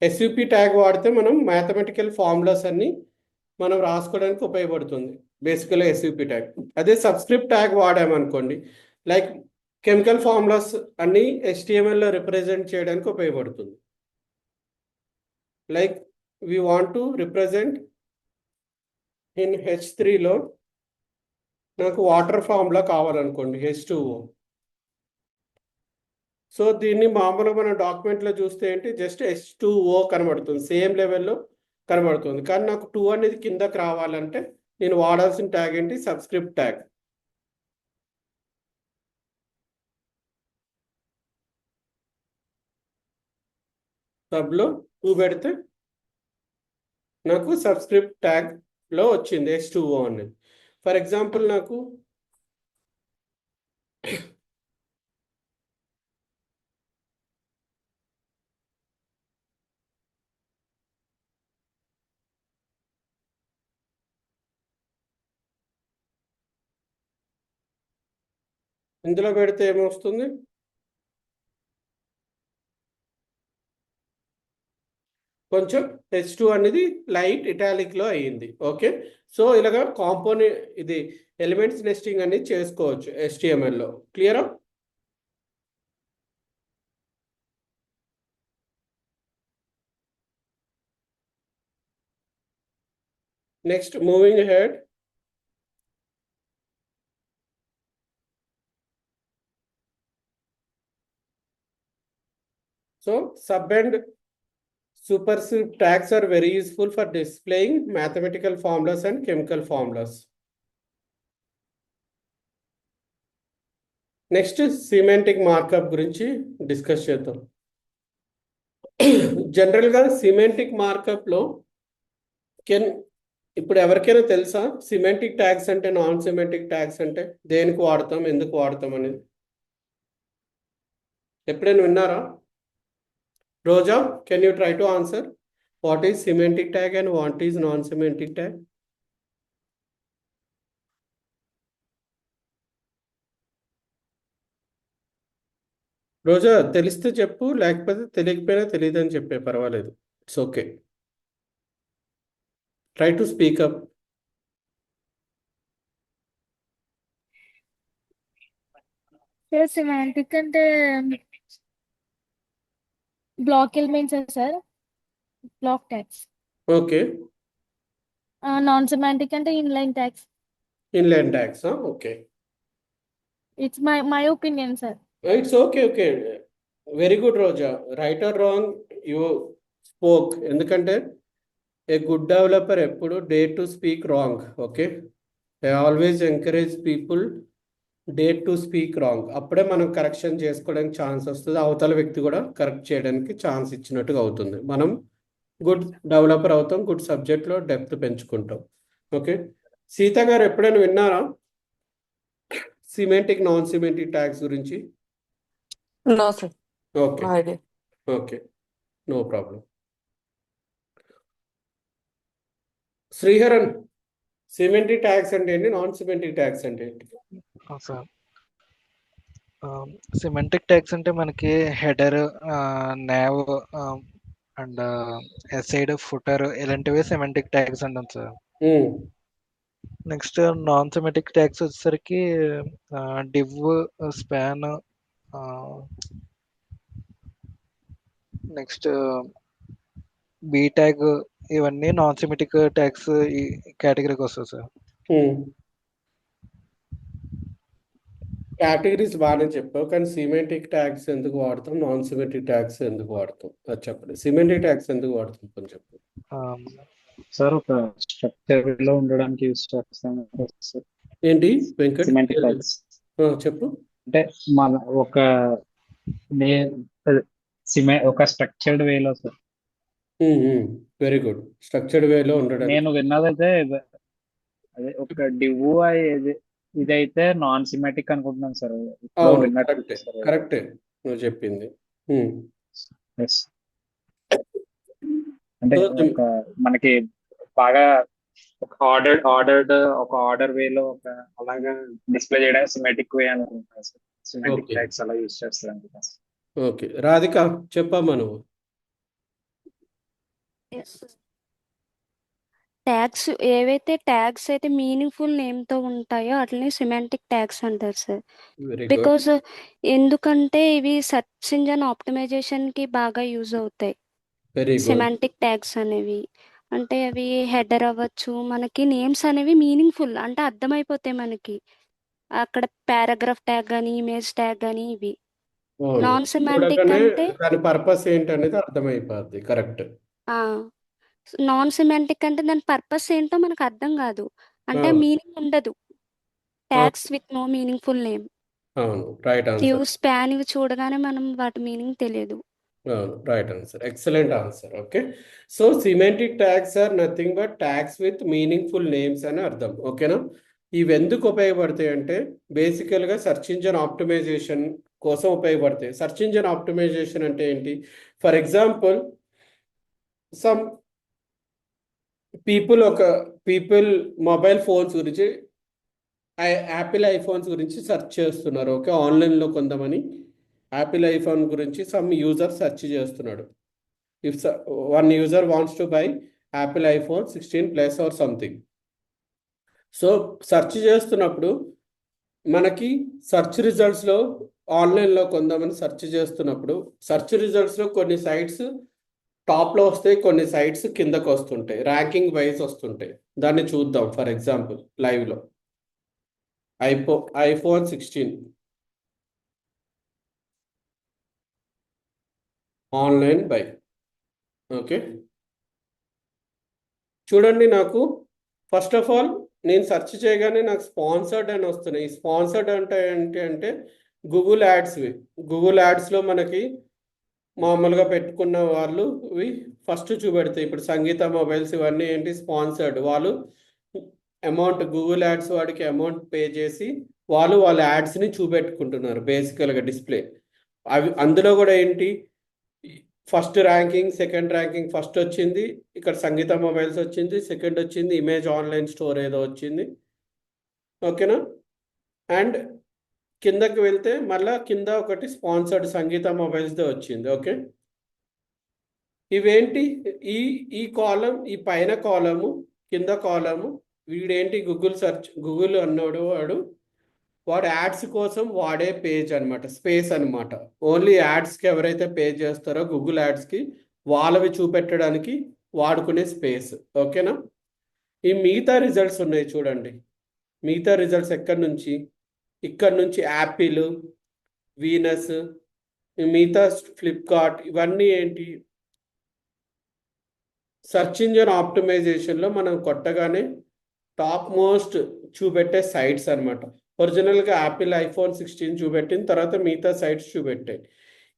SUP ట్యాగ్ వాడితే మనం మ్యాథమెటికల్ ఫార్ములాస్ అన్ని మనం రాసుకోవడానికి ఉపయోగపడుతుంది బేసికల్గా SUP ట్యాగ్. అదే సబ్స్క్రిప్ట్ ట్యాగ్ వాడామనుకోండి, లైక్ కెమికల్ ఫార్ములాస్ అన్ని HTMLలో రిప్రజెంట్ చేయడానికి ఉపయోగపడుతుంది. Like we want to represent in H3లో నాకు వాటర్ ఫార్ములా కావాలనుకోండి, H2O. సో దీన్ని మామూలుగా మన డాక్యుమెంట్లో చూస్తే ఏంటి, జస్ట్ H2O కనబడుతుంది, సేమ్ లెవెల్లో కనబడుతుంది. కానీ నాకు 2 అనేది కిందకి రావాలంటే నేను వాడాల్సిన ట్యాగ్ ఏంటి, సబ్స్క్రిప్ట్ ట్యాగ్. సబ్లో 2 పెడితే నాకు సబ్స్క్రిప్ట్ ట్యాగ్లో వచ్చింది H2O అనేది. ఫర్ ఎగ్జాంపుల్, నాకు ఇందులో పెడితే ఏమొస్తుంది, కొంచెం H2 అనేది లైట్ ఇటాలిక్లో అయ్యింది. ఓకే, సో ఇలాగా కాంపోనెంట్ ఇది ఎలిమెంట్స్ నెస్టింగ్ అనేది చేసుకోవచ్చు HTMLలో. క్లియరా. Next moving ahead. So sub and superscript tags are very useful for displaying mathematical formulas and chemical formulas. నెక్స్ట్ సిమెంటిక్ మార్కప్ గురించి డిస్కస్ చేద్దాం. జనరల్గా సిమెంటిక్ మార్కప్లో ఇప్పుడు ఎవరికైనా తెలుసా సిమెంటిక్ ట్యాగ్స్ అంటే, నాన్ సిమెంటిక్ ట్యాగ్స్ అంటే దేనికి వాడతాం, ఎందుకు వాడతాం అనేది ఎప్పుడైనా విన్నారా? Roja, can you try to answer what is semantic tag and what is non semantic tag? Roja తెలిస్తే చెప్పు, లేకపోతే తెలియకపోయినా తెలియదని చెప్పే, పర్వాలేదు, it's okay. Try to speak up. Sir semantic అంటే block elements sir, block tags. Okay, non semantic అంటే inline tags. Inline tags, okay. It's my opinion sir. It's okay, okay, very good Roja. Right or wrong you spoke, ఎందుకంటే a good developer ఎప్పుడు dare to speak wrong. Okay, I always encourage people dare to speak wrong. అప్పుడే మనం correction చేసుకోవడానికి chance వస్తుంది, అవతల వ్యక్తి కూడా correct చేయడానికి ఛాన్స్ ఇచ్చినట్టుగా అవుతుంది. మనం గుడ్ డెవలపర్ అవుతాం, గుడ్ సబ్జెక్ట్లో డెప్త్ పెంచుకుంటాం. ఓకే, సీత గారు ఎప్పుడైనా విన్నారా సిమెటిక్ నాన్ సిమెటిక్ ట్యాగ్స్ గురించి? No, sir. Okay, No idea. Okay, no problem. Sriharan, semantic tags అంటే ఏంటి, నాన్ సిమెటిక్ ట్యాగ్స్ అంటే ఏంటి? సార్ సిమెంటిక్ ట్యాగ్స్ అంటే మనకి header, nav and aside, footer ఇలాంటివి సిమెంటిక్ ట్యాగ్స్ అంటాం sir. Next non semantic tags వచ్చేసరికి div, span, next B tag, ఇవన్నీ నాన్ సిమెటిక్ ట్యాగ్స్ ఈ కేటగిరీకి వస్తాయి సార్. కేటగిరీస్ బాగానే చెప్పావు, కానీ సిమెటిక్ ట్యాగ్స్ ఎందుకు వాడతాం, నాన్ సిమెటిక్ ట్యాగ్స్ ఎందుకు వాడతాం అది చెప్పండి. సిమెటిక్ ట్యాగ్స్ ఎందుకు వాడతాం కొంచెం చెప్పు. సార్ ఒక స్ట్రక్చర్ లో ఉండడానికి యూస్ చేస్తాం సార్. ఏంటి వెంకట్? సిమెంటిక్ ట్యాగ్స్ చెప్పు. అంటే మన ఒక ఒక స్ట్రక్చర్డ్ వేలో సార్. వెరీ గుడ్, స్ట్రక్చర్డ్ వేలో ఉండడం. నేను విన్నదైతే అదే ఒక డివ్ ఇదైతే నాన్ సిమెటిక్ అనుకుంటున్నాను సార్. అవును, కరెక్టే, కరెక్టే నువ్వు చెప్పింది. Yes. అంటే ఒక మనకి బాగా ఒక ఆర్డర్ వేలో ఒక అలాగా డిస్ప్లే చేయడానికి సిమెటిక్ వే అనుకుంటున్నాను సార్. సిమెటిక్ Okay. ట్యాగ్స్ అలా యూస్ చేస్తారు అనుకుంటున్నాను. ఓకే, రాధిక చెప్పమ్మా నువ్వు. ట్యాగ్స్ ఏవైతే ట్యాగ్స్ అయితే మీనింగ్ఫుల్ నేమ్తో ఉంటాయో అట్లనే సిమెంటిక్ ట్యాగ్స్ అంటారు సార్. వెరీ గుడ్, బికాజ్ ఎందుకంటే ఇవి సెర్చ్ ఇంజన్ ఆప్టిమైజేషన్కి బాగా యూజ్ అవుతాయి వెరీ గుడ్. సిమెంటిక్ ట్యాగ్స్ అనేవి. అంటే అవి హెడర్ అవ్వచ్చు, మనకి నేమ్స్ అనేవి మీనింగ్ఫుల్ అంటే అర్థమైపోతాయి మనకి. అక్కడ పారాగ్రాఫ్ ట్యాగ్ కానీ ఇమేజ్ ట్యాగ్ కానీ ఇవి. నాన్ సిమెంటిక్ చూడగానే అంటే దాని పర్పస్ ఏంటనేది అర్థమైపోద్ది. కరెక్ట్. నాన్ సిమెంటిక్ అంటే దాని పర్పస్ ఏంటో మనకు అర్థం కాదు, అంటే మీనింగ్ ఉండదు. Tags with no meaningful name, అవును, రైట్ డివ్, ఆన్సర్. స్పాన్ ఇవి చూడగానే మనం వాటి మీనింగ్ తెలియదు. అవును, right answer, excellent answer. Okay, so semantic tags are nothing but tags with meaningful names అని అర్థం. ఓకేనా? ఇవి ఎందుకు ఉపయోగపడతాయి అంటే బేసికల్గా సెర్చ్ ఇంజన్ ఆప్టిమైజేషన్ కోసం ఉపయోగపడతాయి. సెర్చ్ ఇంజన్ ఆప్టిమైజేషన్ అంటే ఏంటి? For example some people mobile phones గురించి, యాపిల్ ఐఫోన్స్ గురించి సెర్చ్ చేస్తున్నారు. ఓకే, ఆన్లైన్లో కొంతమంది యాపిల్ ఐఫోన్ గురించి సమ్ యూజర్ సెర్చ్ చేస్తున్నాడు. If one user wants to buy Apple iPhone 16 plus or something. So search చేస్తున్నప్పుడు మనకి సెర్చ్ రిజల్ట్స్లో ఆన్లైన్లో కొంతమంది సెర్చ్ చేస్తున్నప్పుడు సెర్చ్ రిజల్ట్స్లో కొన్ని సైట్స్ టాప్లో వస్తాయి, కొన్ని సైట్స్ కిందకు వస్తుంటాయి, ర్యాంకింగ్ వైజ్ వస్తుంటాయి. దాన్ని చూద్దాం. ఫర్ ఎగ్జాంపుల్ లైవ్లో ఐఫోన్ 16 ఆన్లైన్ బై. ఓకే, చూడండి, నాకు ఫస్ట్ ఆఫ్ ఆల్ నేను సెర్చ్ చేయగానే నాకు స్పాన్సర్డ్ అని వస్తున్నాయి. ఈ స్పాన్సర్డ్ అంటే ఏంటి అంటే గూగుల్ యాడ్స్వి. గూగుల్ యాడ్స్లో మనకి మామూలుగా పెట్టుకున్న వాళ్ళు ఫస్ట్ చూపెడతాయి. ఇప్పుడు సంగీత మొబైల్స్ ఇవన్నీ ఏంటి, స్పాన్సర్డ్. వాళ్ళు అమౌంట్, గూగుల్ యాడ్స్ వాడికి అమౌంట్ పే చేసి వాళ్ళ యాడ్స్ని చూపెట్టుకుంటున్నారు బేసికల్గా డిస్ప్లే. అవి అందులో కూడా ఏంటి, first ranking, second ranking, first వచ్చింది ఇక్కడ సంగీత మొబైల్స్ వచ్చింది, సెకండ్ వచ్చింది ఇమేజ్ ఆన్లైన్ స్టోర్ ఏదో వచ్చింది. ఓకేనా? అండ్ కిందకి వెళ్తే మళ్ళా కింద ఒకటి స్పాన్సర్డ్ సంగీత మొబైల్స్దే వచ్చింది. ఓకే, ఇవేంటి, ఈ ఈ కాలం, ఈ పైన కాలము కింద కాలము, వీడేంటి గూగుల్ అన్నాడు వాడు యాడ్స్ కోసం వాడే పేజ్ అనమాట, స్పేస్ అనమాట. ఓన్లీ యాడ్స్కి ఎవరైతే పే చేస్తారో గూగుల్ యాడ్స్కి వాళ్ళవి చూపెట్టడానికి వాడుకునే స్పేస్. ఓకేనా? ఈ మిగతా రిజల్ట్స్ ఉన్నాయి చూడండి. మిగతా రిజల్ట్స్ ఇక్కడ నుంచి యాపిల్, వీనస్, మిగతా ఫ్లిప్కార్ట్, ఇవన్నీ ఏంటి, సెర్చ్ ఇంజిన్ ఆప్టిమైజేషన్లో మనం కొట్టగానే టాప్ మోస్ట్ చూపెట్టే సైట్స్ అనమాట. ఒరిజినల్గా యాపిల్ ఐఫోన్ 16 చూపెట్టిన తర్వాత మిగతా సైట్స్ చూపెట్టాయి.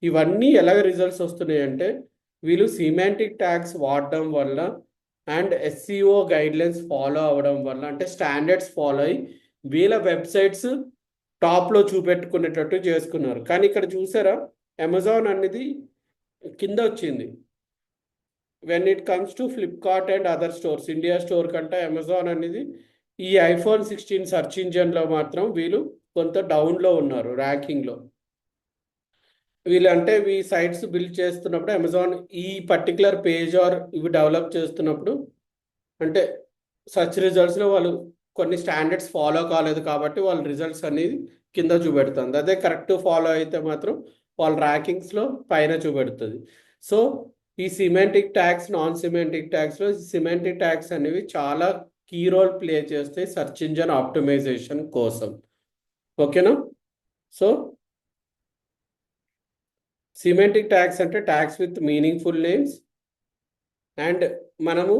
ఇవన్నీ ఎలాగ రిజల్ట్స్ వస్తున్నాయి అంటే వీళ్ళు సిమాంటిక్ ట్యాగ్స్ వాడడం వల్ల అండ్ ఎస్సీఓ గైడ్లైన్స్ ఫాలో అవ్వడం వల్ల, అంటే స్టాండర్డ్స్ ఫాలో అయ్యి వీళ్ళ వెబ్సైట్స్ టాప్లో చూపెట్టుకునేటట్టు చేసుకున్నారు. కానీ ఇక్కడ చూసారా, అమెజాన్ అనేది కింద వచ్చింది. When it comes to Flipkart and other stores, India store కంటే అమెజాన్ అనేది ఈ ఐఫోన్ 16 సెర్చ్ ఇంజన్లో మాత్రం వీళ్ళు కొంత డౌన్లో ఉన్నారు ర్యాంకింగ్లో. వీళ్ళు అంటే ఈ సైట్స్ బిల్డ్ చేస్తున్నప్పుడు అమెజాన్ ఈ పర్టికులర్ పేజ్ ఆర్ ఇవి డెవలప్ చేస్తున్నప్పుడు అంటే సర్చ్ రిజల్ట్స్లో వాళ్ళు కొన్ని స్టాండర్డ్స్ ఫాలో కాలేదు కాబట్టి వాళ్ళ రిజల్ట్స్ అనేది కింద చూపెడుతుంది. అదే కరెక్ట్ ఫాలో అయితే మాత్రం వాళ్ళ ర్యాంకింగ్స్లో పైన చూపెడుతుంది. సో ఈ సిమాంటిక్ ట్యాగ్స్, నాన్ సిమాంటిక్ ట్యాగ్స్లో సిమాంటిక్ ట్యాగ్స్ అనేవి చాలా కీ రోల్ ప్లే చేస్తాయి సెర్చ్ ఇంజన్ ఆప్టిమైజేషన్ కోసం. ఓకేనా? సో సిమాంటిక్ ట్యాగ్స్ అంటే tags with meaningful names. And మనము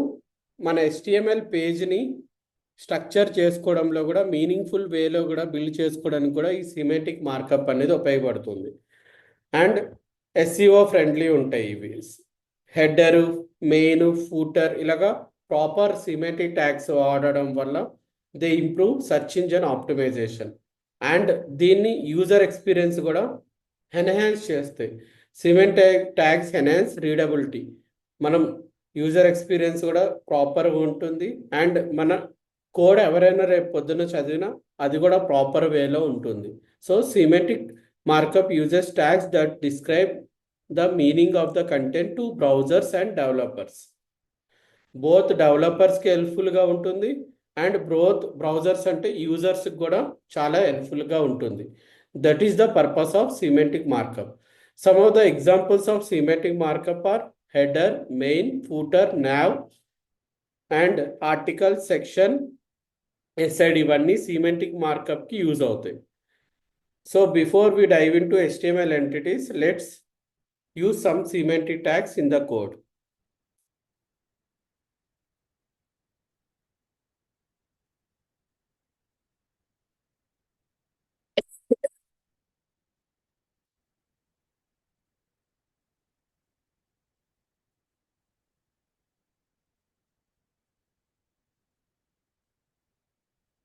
మన HTML పేజ్ని స్ట్రక్చర్ చేసుకోవడంలో కూడా మీనింగ్ఫుల్ వేలో కూడా బిల్డ్ చేసుకోవడానికి కూడా ఈ సిమాంటిక్ మార్కప్ అనేది ఉపయోగపడుతుంది. అండ్ SEO ఫ్రెండ్లీ ఉంటాయి ఇవి. హెడరు, మెయిన్, ఫూటర్ ఇలాగా ప్రాపర్ సిమాంటిక్ ట్యాగ్స్ వాడడం వల్ల they improve search engine optimization. And దీన్ని యూజర్ ఎక్స్పీరియన్స్ కూడా ఎన్హాన్స్ చేస్తాయి. సిమాంటిక్ ట్యాగ్స్ ఎన్హాన్స్ రీడబిలిటీ, మనం యూజర్ ఎక్స్పీరియన్స్ కూడా ప్రాపర్గా ఉంటుంది. అండ్ మన కోడ్ ఎవరైనా రేపు పొద్దున్న చదివినా అది కూడా ప్రాపర్ వేలో ఉంటుంది. So semantic markup uses tags that describe the meaning of the content to browsers and developers. Both డెవలపర్స్కి హెల్ప్ఫుల్గా ఉంటుంది అండ్ బ్రౌజర్స్ అంటే యూజర్స్కి కూడా చాలా హెల్ప్ఫుల్గా ఉంటుంది. That is the purpose of semantic markup. Some of the examples of semantic markup are header, main, footer, nav and article, section, aside, ఇవన్నీ సిమాంటిక్ మార్కప్కి యూజ్ అవుతాయి. So before we dive into HTML entities, let's use some semantic tags in the code.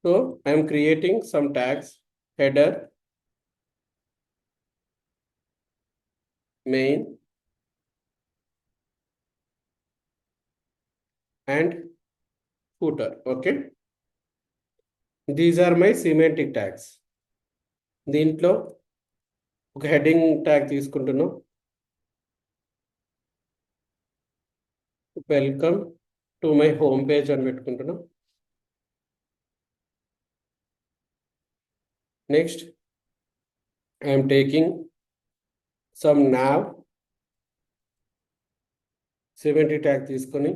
So I am creating some tags: header, main, and footer. Okay, these are my semantic tags. దీంట్లో ఒక heading tag తీసుకుంటున్నాం, welcome to my home page అని పెట్టుకుంటున్నాం. Next I'm taking some nav semantic tag తీసుకొని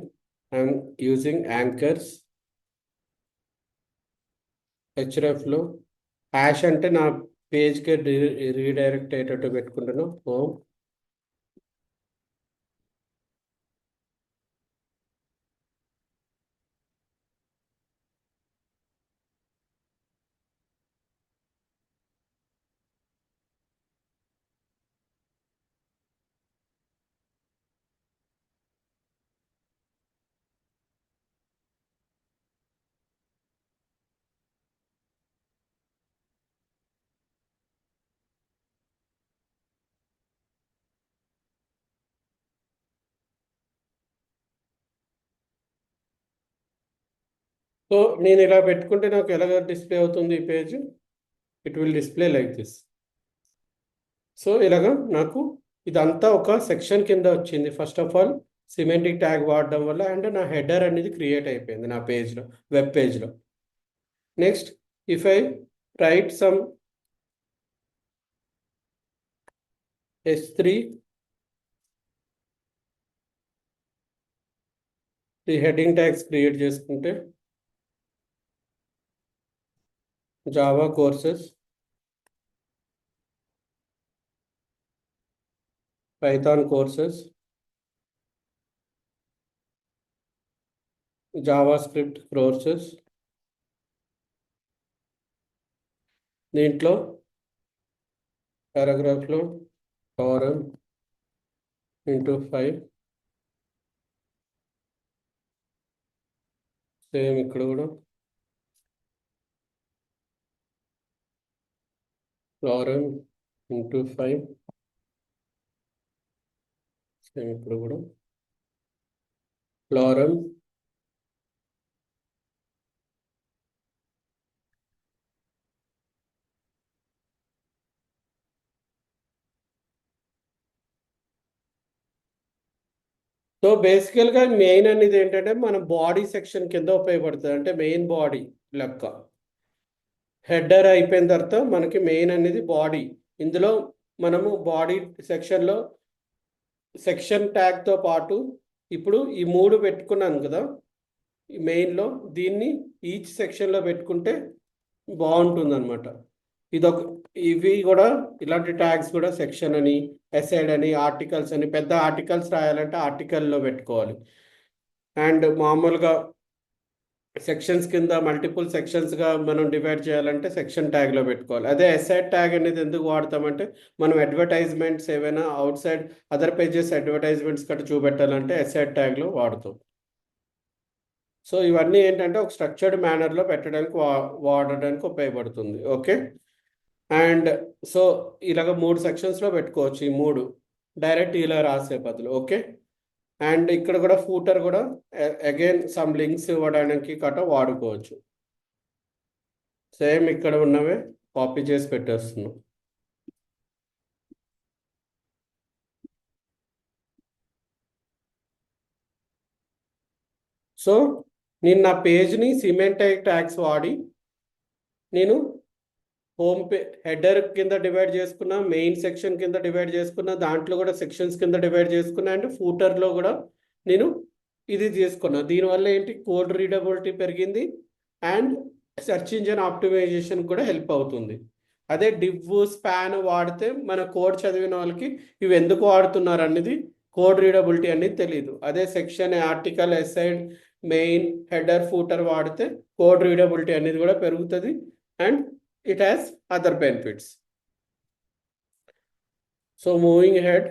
I'm using anchors. హెచ్ఎఫ్లో hash అంటే నా పేజ్కి redirect అయ్యేటట్టు పెట్టుకుంటున్నాం. హోమ్, సో నేను ఇలా పెట్టుకుంటే నాకు ఎలాగ డిస్ప్లే అవుతుంది ఈ page? It will display like this. So ఇలాగా నాకు ఇదంతా ఒక సెక్షన్ కింద వచ్చింది. First of all semantic tag వాడడం వల్ల అండ్ నా హెడర్ అనేది క్రియేట్ అయిపోయింది నా పేజ్లో, వెబ్ పేజ్లో. Next if I write some H3 ఈ హెడ్డింగ్ ట్యాగ్స్ క్రియేట్ చేసుకుంటే Java courses, Python courses, Java script courses, దీంట్లో పారాగ్రాఫ్లో ఫారం ఇంటూ 5, సేమ్ ఇక్కడ కూడా ఫారం ఇంటూ 5, సేమ్ ఇక్కడ కూడా ఫారం సో బేసికల్గా మెయిన్ అనేది ఏంటంటే మన బాడీ సెక్షన్ కింద ఉపయోగపడుతుంది. అంటే మెయిన్ బాడీ లెక్క. హెడర్ అయిపోయిన తర్వాత మనకి మెయిన్ అనేది బాడీ. ఇందులో మనము బాడీ సెక్షన్లో సెక్షన్ ట్యాగ్తో పాటు ఇప్పుడు ఈ 3 పెట్టుకున్నాను కదా ఈ మెయిన్లో, దీన్ని ఈచ్ సెక్షన్లో పెట్టుకుంటే బాగుంటుంది అనమాట. ఇవి కూడా ఇలాంటి ట్యాగ్స్ కూడా సెక్షన్ అని, ఎసైడ్ అని, ఆర్టికల్స్ అని, పెద్ద ఆర్టికల్స్ రాయాలంటే ఆర్టికల్లో పెట్టుకోవాలి. అండ్ మామూలుగా సెక్షన్స్ కింద మల్టిపుల్ సెక్షన్స్గా మనం డివైడ్ చేయాలంటే సెక్షన్ ట్యాగ్లో పెట్టుకోవాలి. అదే ఎసైడ్ ట్యాగ్ అనేది ఎందుకు వాడతామంటే మనం అడ్వర్టైజ్మెంట్స్ ఏవైనా out side other pages advertisements కట్ట చూపెట్టాలంటే ఎసైడ్ ట్యాగ్లో వాడుతాం. సో ఇవన్నీ ఏంటంటే ఒక స్ట్రక్చర్డ్ మేనర్లో పెట్టడానికి వాడడానికి ఉపయోగపడుతుంది. ఓకే. అండ్ సో ఇలాగ 3 సెక్షన్స్లో పెట్టుకోవచ్చు. ఈ 3 డైరెక్ట్ ఇలా రాసే బదులు. ఓకే. అండ్ ఇక్కడ కూడా ఫూటర్ కూడా అగైన్ సమ్ లింక్స్ ఇవ్వడానికి కట్ట వాడుకోవచ్చు. సేమ్ ఇక్కడ ఉన్నవే కాపీ చేసి పెట్టేస్తున్నాం. సో నేను నా పేజ్ని సిమెంటిక్ ట్యాగ్స్ వాడి నేను హోమ్ హెడర్ కింద డివైడ్ చేసుకున్నా, మెయిన్ సెక్షన్ కింద డివైడ్ చేసుకున్నా, దాంట్లో కూడా సెక్షన్స్ కింద డివైడ్ చేసుకున్నా, అండ్ ఫూటర్లో కూడా నేను ఇది తీసుకున్నా. దీనివల్ల ఏంటి, కోడ్ రీడబిలిటీ పెరిగింది అండ్ సెర్చ్ ఇంజిన్ ఆప్టిమైజేషన్ కూడా హెల్ప్ అవుతుంది. అదే డివ్ స్పాన్ వాడితే మన కోడ్ చదివిన వాళ్ళకి ఇవి ఎందుకు వాడుతున్నారు అనేది, కోడ్ రీడబిలిటీ అనేది తెలియదు. అదే section, article, aside, main, header, footer వాడితే కోడ్ రీడబిలిటీ అనేది కూడా పెరుగుతుంది and it has other benefits. So moving ahead,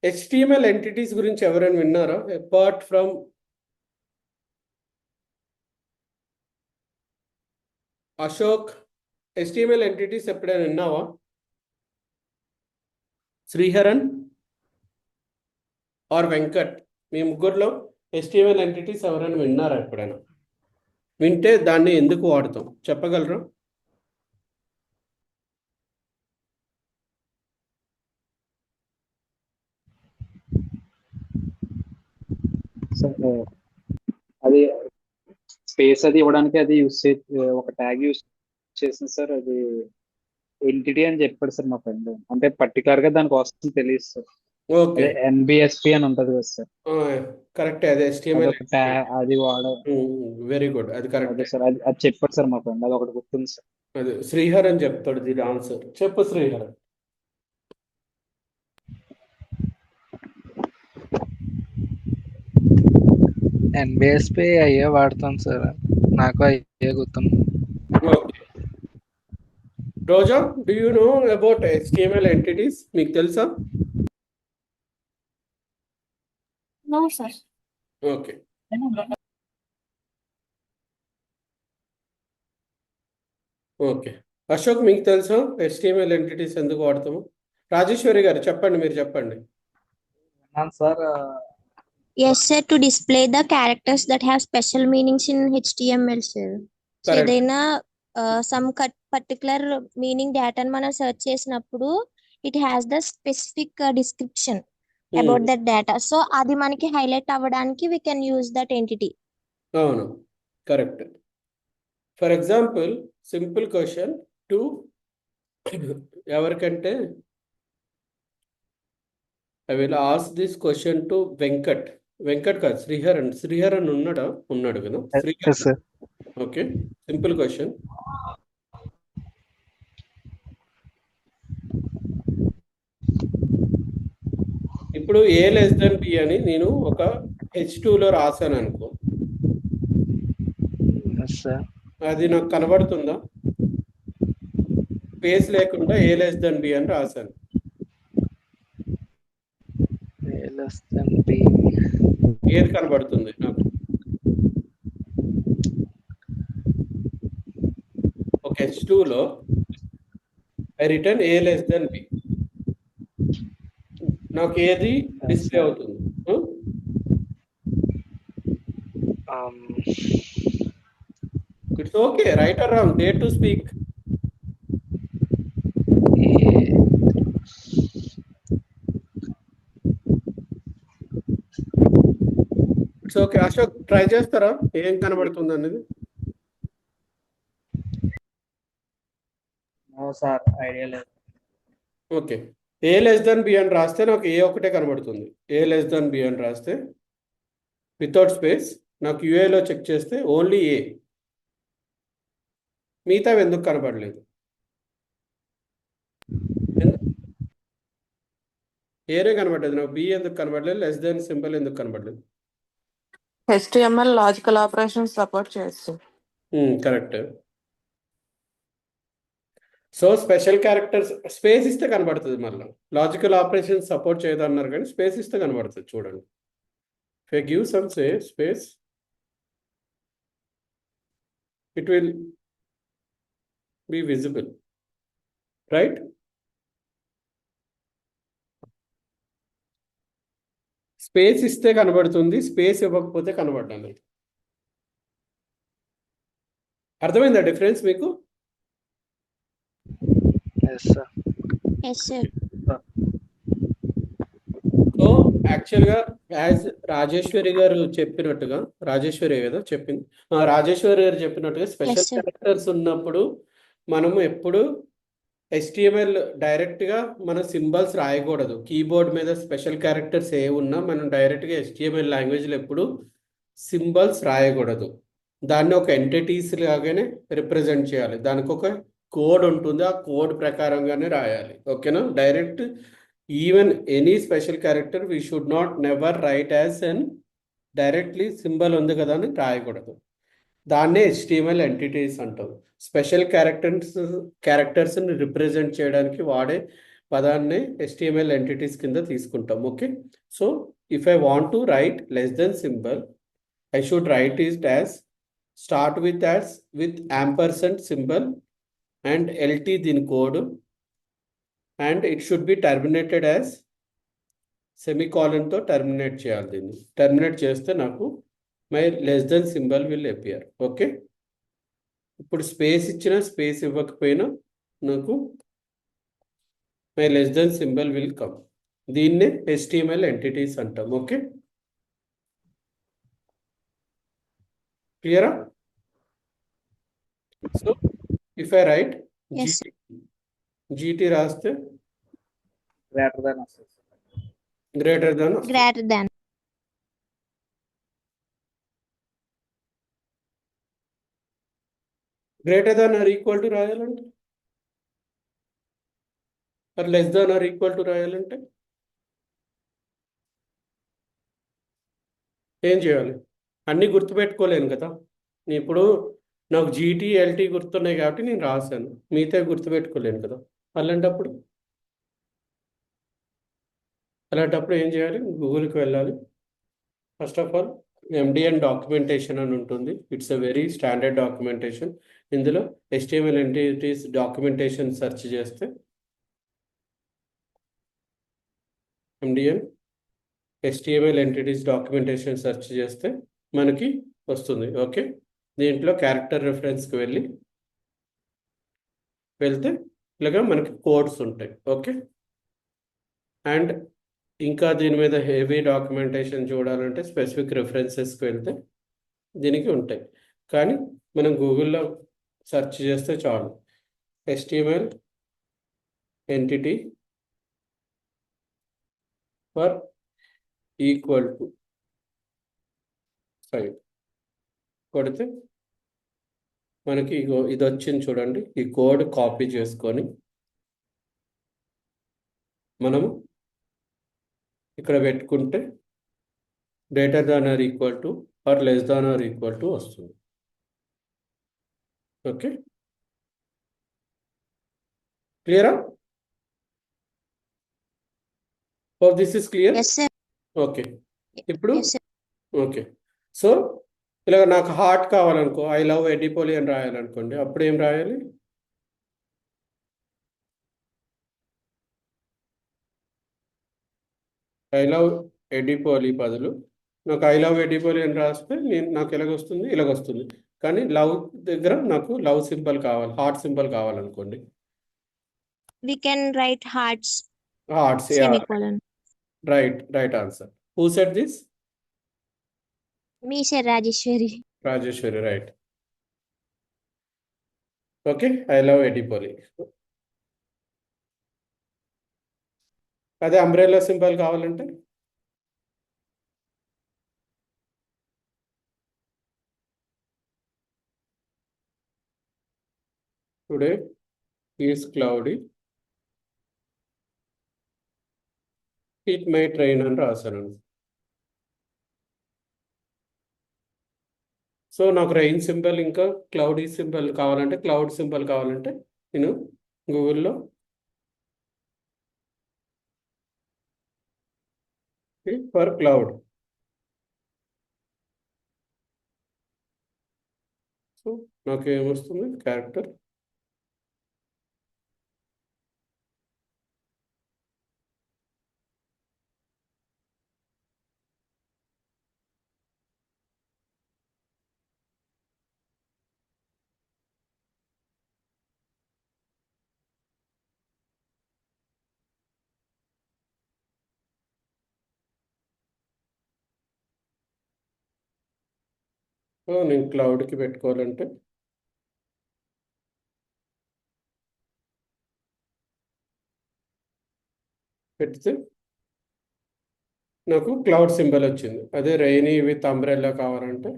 HTML entities గురించి ఎవరైనా విన్నారా? Apart from Ashok, HTML entities ఎప్పుడైనా విన్నావా? శ్రీహరన్ ఆర్ వెంకట్, మీ ముగ్గురులో HTML entities ఎవరైనా విన్నారా ఎప్పుడైనా? వింటే దాన్ని ఎందుకు వాడతాం చెప్పగలరా? అది స్పేస్ అది ఇవ్వడానికి అది ఒక ట్యాగ్ యూస్ చేసింది సార్. అది ఎంటిటీ అని చెప్పాడు సార్ మా ఫ్రెండ్. అంటే పర్టికులర్ గా దానికోసం తెలియదు సార్. ఓకే, NBSP అని ఉంటది కదా సార్. కరెక్ట్. అదే HTML అది వాడ. వెరీ గుడ్, అది కరెక్ట్ సార్. అది చెప్పాడు సార్ మా ఫ్రెండ్. అది ఒకటి గుర్తుంది సార్. అదే శ్రీహరన్ చెప్తాడు దీని ఆన్సర్. చెప్పు శ్రీహరన్. NBSP అయ్యే వాడతాం సార్, నాకు అయ్యే గుర్తుంది. Okay. Roja, do you know about HTML entities? మీకు తెలుసా? No sir. Okay. Okay Ashok, మీకు తెలుసా HTML entities ఎందుకు వాడతాము? రాజేశ్వరి గారు చెప్పండి, మీరు చెప్పండి. Sir Yes, sir, to display the characters that have special meanings in HTML, sir. So correct. ఏదైనా సమ్ పర్టికులర్ మీనింగ్ డేటాను మనం సెర్చ్ చేసినప్పుడు it has the specific description about that data. So అది మనకి హైలైట్ అవ్వడానికి we can use that entity. అవును, correct. For example simple question to ఎవరికంటే I will ask this question to Venkat. Venkat కాదు, శ్రీహరన్. శ్రీహరన్ ఉన్నాడు కదా? Yes, sir. Okay, simple question. ఇప్పుడు a less than b అని నేను ఒక H2లో రాశాను అనుకో, Yes, sir. అది నాకు కనబడుతుందా? స్పేస్ లేకుండా ఏ లెస్ దెన్ బి అని రాశాను. A less than B. ఏది కనబడుతుంది నాకు? ఒక H2లో I return a less than b, నాకు ఏది డిస్ప్లే అవుతుంది? It's okay, right or wrong, dare to speak. It's okay. Ashok try చేస్తారా ఏం కనబడుతుంది అనేది? నో సార్, ఐడియా లేదు. Okay, a less than b అని రాస్తే నాకు ఏ ఒకటే కనబడుతుంది. ఏ లెస్ దెన్ బి అని రాస్తే వితౌట్ స్పేస్, నాకు యూఏలో చెక్ చేస్తే ఓన్లీ ఏ, మిగతావి ఎందుకు కనబడలేదు? ఏరే కనబడలేదు, నాకు బి ఎందుకు కనబడలేదు? లెస్ దెన్ సింబల్ ఎందుకు కనబడలేదు? HTML లాజికల్ ఆపరేషన్స్ సపోర్ట్ చేస్తుంది. Correct. So special characters space ఇస్తే కనబడుతుంది. మళ్ళీ లాజికల్ ఆపరేషన్ సపోర్ట్ చేయదన్నారు కానీ స్పేస్ ఇస్తే కనబడుతుంది. చూడండి, if I give some space, it will be visible, right? Space ఇస్తే కనబడుతుంది, స్పేస్ ఇవ్వకపోతే కనబడడం లేదు. అర్థమైందా డిఫరెన్స్ మీకు? Yes, sir. Yes, sir. So యాక్చువల్గా యాజ్ రాజేశ్వరి గారు చెప్పినట్టుగా, రాజేశ్వరి కదా చెప్పింది, రాజేశ్వరి గారు చెప్పినట్టుగా స్పెషల్ Yes, sir. క్యారెక్టర్స్ ఉన్నప్పుడు మనము ఎప్పుడు HTML డైరెక్ట్గా మనం సింబల్స్ రాయకూడదు. కీబోర్డ్ మీద స్పెషల్ క్యారెక్టర్స్ ఏ ఉన్నా మనం డైరెక్ట్గా HTML లాంగ్వేజ్లో ఎప్పుడు సింబల్స్ రాయకూడదు. దాన్ని ఒక ఎంటిటీస్ లాగానే రిప్రజెంట్ చేయాలి. దానికి ఒక కోడ్ ఉంటుంది, ఆ కోడ్ ప్రకారంగానే రాయాలి. ఓకేనా? Direct even any special character we should not never write as and directly symbol ఉంది కదా అని రాయకూడదు. దాన్నే HTML ఎంటిటీస్ అంటాం. స్పెషల్ క్యారెక్టర్స్ని రిప్రజెంట్ చేయడానికి వాడే పదాన్ని HTML ఎంటిటీస్ కింద తీసుకుంటాం. Okay, so if I want to write less than symbol, I should write it as start with ampersand symbol and LT దీని code, and it should be terminated as సెమీకాలన్తో terminate చేయాలి. దీన్ని terminate చేస్తే నాకు my less than symbol will appear. Okay, ఇప్పుడు space ఇచ్చినా space ఇవ్వకపోయినా నాకు my less than symbol will come. దీన్నే HTML ఎంటిటీస్ అంటాం. ఓకే, క్లియరా? So if I write Yes, GT రాస్తే గ్రేటర్ దాన్ వస్తుంది. Greater than greater than. Greater than or equal to రాయాలంటే, or less than or equal to రాయాలంటే ఏం చేయాలి? అన్నీ గుర్తుపెట్టుకోలేను కదా. ఇప్పుడు నాకు GT LT గుర్తున్నాయి కాబట్టి నేను రాశాను, మిగతా గుర్తుపెట్టుకోలేను కదా. అలాంటప్పుడు ఏం చేయాలి? గూగుల్కి వెళ్ళాలి. First of all MDN documentation అని ఉంటుంది. It's a very standard documentation. ఇందులో HTML ఎంటిటీస్ డాక్యుమెంటేషన్ సెర్చ్ చేస్తే MDN HTML entities documentation search చేస్తే మనకి వస్తుంది. ఓకే, దీంట్లో క్యారెక్టర్ రెఫరెన్స్కి వెళ్తే ఇలాగా మనకి కోడ్స్ ఉంటాయి. ఓకే, అండ్ ఇంకా దీని మీద హెవీ డాక్యుమెంటేషన్ చూడాలంటే స్పెసిఫిక్ రెఫరెన్సెస్కి వెళ్తే దీనికి ఉంటాయి. కానీ మనం గూగుల్లో సెర్చ్ చేస్తే చాలు, HTML entity for equal to 5 కొడితే మనకి ఇది వచ్చింది చూడండి. ఈ కోడ్ కాపీ చేసుకొని మనము ఇక్కడ పెట్టుకుంటే greater than or equal to or less than or equal to వస్తుంది. ఓకే, క్లియరా? This is clear. Yes sir. Okay, ఇప్పుడు ఎస్ సార్. ఓకే, సో ఇలాగ నాకు హార్ట్ కావాలనుకో, ఐ లవ్ ఎడిపోలి అని రాయాలనుకోండి, అప్పుడు ఏం రాయాలి? ఐ లవ్ ఎడిపోలి బదులు నాకు ఐ లవ్ ఎడిపోలి అని రాస్తే నాకు ఎలాగొస్తుంది? ఇలాగొస్తుంది. కానీ లవ్ దగ్గర నాకు లవ్ సింబల్ కావాలి, హార్ట్ సింబల్ కావాలనుకోండి. We can write hearts, hearts, semicolon. Right answer. Who said this? Me, sir, Rajeshwari. Rajeshwari, right. Okay, I love ఎడిపోలి. అదే అంబ్రెల్లా సింబల్ కావాలంటే today is cloudy, it may rain అని రాశాను. సో నాకు రెయిన్ సింబల్ ఇంకా క్లౌడీ సింబల్ కావాలంటే, క్లౌడ్ సింబల్ కావాలంటే నేను గూగుల్లో ఫర్ క్లౌడ్, సో నాకు ఏమొస్తుంది? క్యారెక్టర్ నేను క్లౌడ్కి పెట్టుకోవాలంటే పెడితే నాకు క్లౌడ్ సింబల్ వచ్చింది. అదే రెయినీ విత్ అంబ్రెల్లా కావాలంటే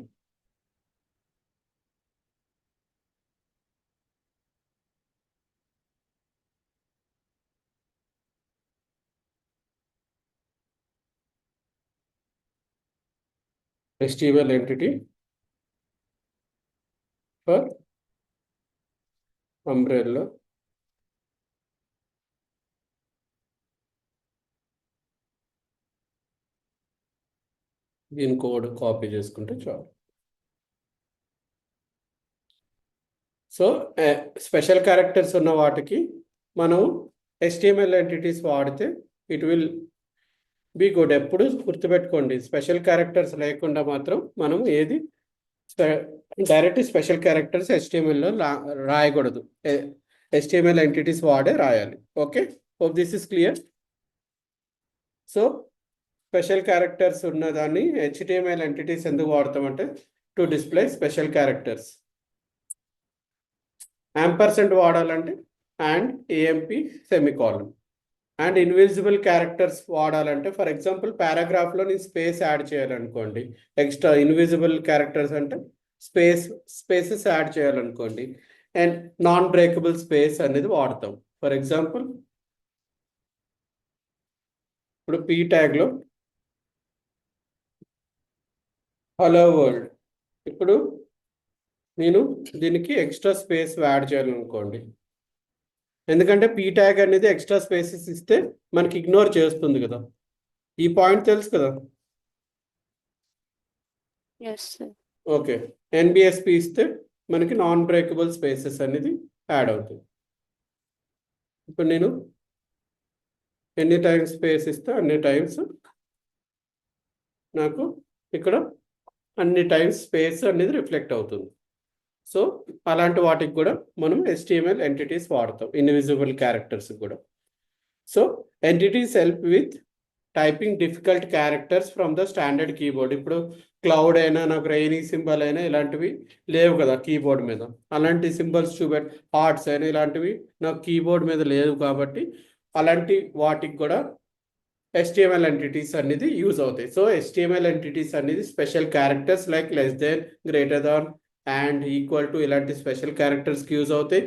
HTML ఎంటిటీ ఫర్ అంబ్రెల్లా దీని కోడ్ కాపీ చేసుకుంటే చాలు. సో స్పెషల్ క్యారెక్టర్స్ ఉన్న వాటికి మనం HTML ఎంటిటీస్ వాడితే ఇట్ విల్ బీ గుడ్. ఎప్పుడు గుర్తుపెట్టుకోండి, స్పెషల్ క్యారెక్టర్స్ లేకుండా మాత్రం మనం ఏది డైరెక్ట్ స్పెషల్ క్యారెక్టర్స్ HTMLలో రాయకూడదు. HTML ఎంటిటీస్ వాడే రాయాలి. Okay, hope this is clear. So special characters ఉన్నదాన్ని HTML ఎంటిటీస్ ఎందుకు వాడతామంటే to display special characters. Ampersand వాడాలంటే and AMP semicolon. And invisible characters వాడాలంటే ఫర్ ఎగ్జాంపుల్ పారాగ్రాఫ్లో నేను స్పేస్ యాడ్ చేయాలనుకోండి, ఎక్స్ట్రా ఇన్విజిబుల్ క్యారెక్టర్స్ అంటే స్పేసెస్ యాడ్ చేయాలనుకోండి, అండ్ నాన్ బ్రేకబుల్ స్పేస్ అనేది వాడతాం. ఫర్ ఎగ్జాంపుల్ ఇప్పుడు P ట్యాగ్లో హలో వరల్డ్, ఇప్పుడు నేను దీనికి ఎక్స్ట్రా స్పేస్ యాడ్ చేయాలనుకోండి, ఎందుకంటే P ట్యాగ్ అనేది ఎక్స్ట్రా స్పేసెస్ ఇస్తే మనకి ఇగ్నోర్ చేస్తుంది కదా. ఈ పాయింట్ తెలుసు కదా. ఓకే, NBSP ఇస్తే మనకి నాన్ బ్రేకబుల్ స్పేసెస్ అనేది యాడ్ అవుతుంది. ఇప్పుడు నేను ఎన్ని టైమ్స్ స్పేస్ ఇస్తే అన్ని టైమ్స్ నాకు ఇక్కడ అన్ని టైమ్స్ స్పేస్ అనేది రిఫ్లెక్ట్ అవుతుంది. సో అలాంటి వాటికి కూడా మనం HTML ఎంటిటీస్ వాడతాం, ఇన్విజిబుల్ క్యారెక్టర్స్ కూడా. So entities help with typing difficult characters from the standard keyboard. ఇప్పుడు క్లౌడ్ అయినా నాకు రెయినీ సింబల్ అయినా ఇలాంటివి లేవు కదా కీబోర్డ్ మీద, అలాంటి సింబల్స్ హార్ట్స్ అయినా ఇలాంటివి నాకు కీబోర్డ్ మీద లేవు కాబట్టి అలాంటి వాటికి కూడా HTML ఎంటిటీస్ అనేది యూజ్ అవుతాయి. సో HTML ఎంటిటీస్ అనేది special characters like less than, greater than, and equal to ఇలాంటి స్పెషల్ క్యారెక్టర్స్కి యూజ్ అవుతాయి.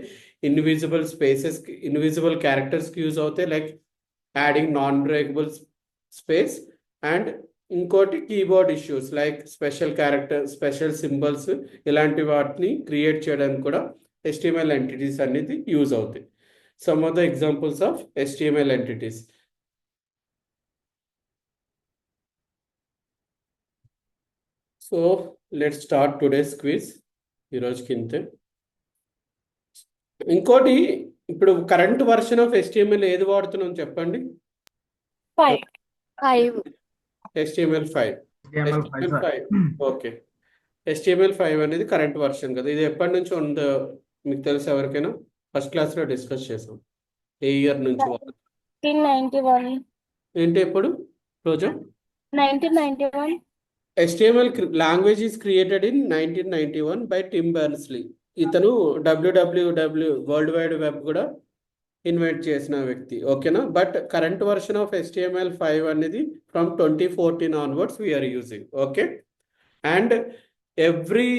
ఇన్విజిబుల్ క్యారెక్టర్స్కి యూజ్ అవుతాయి like adding non breakable space. And ఇంకోటి keyboard issues like special symbols ఇలాంటి వాటిని క్రియేట్ చేయడానికి కూడా HTML ఎంటిటీస్ అనేది యూజ్ అవుతాయి. Some of the examples of HTML entities. So let's start today's quiz. ఈరోజుకి ఇంతే. ఇంకోటి, ఇప్పుడు కరెంట్ వర్షన్ ఆఫ్ HTML ఏది వాడుతున్నాం చెప్పండి? 5. HTML5. HTML5. ఓకే, HTML5 అనేది కరెంట్ వర్షన్ కదా. ఇది ఎప్పటి నుంచి ఉందో మీకు తెలుసు ఎవరికైనా? ఫస్ట్ క్లాస్లో డిస్కస్ చేసాం. ఏ ఇయర్ నుంచి 1991. ఏంటి ఎప్పుడు రోజు? 1991. HTML language is created in 1991 by Tim Berners Lee. ఇతను WWW వరల్డ్ వైడ్ వెబ్ కూడా ఇన్వెంట్ చేసిన వ్యక్తి, ఓకేనా. But current version of HTML5 అనేది from 2014 onwards we are using, okay. And every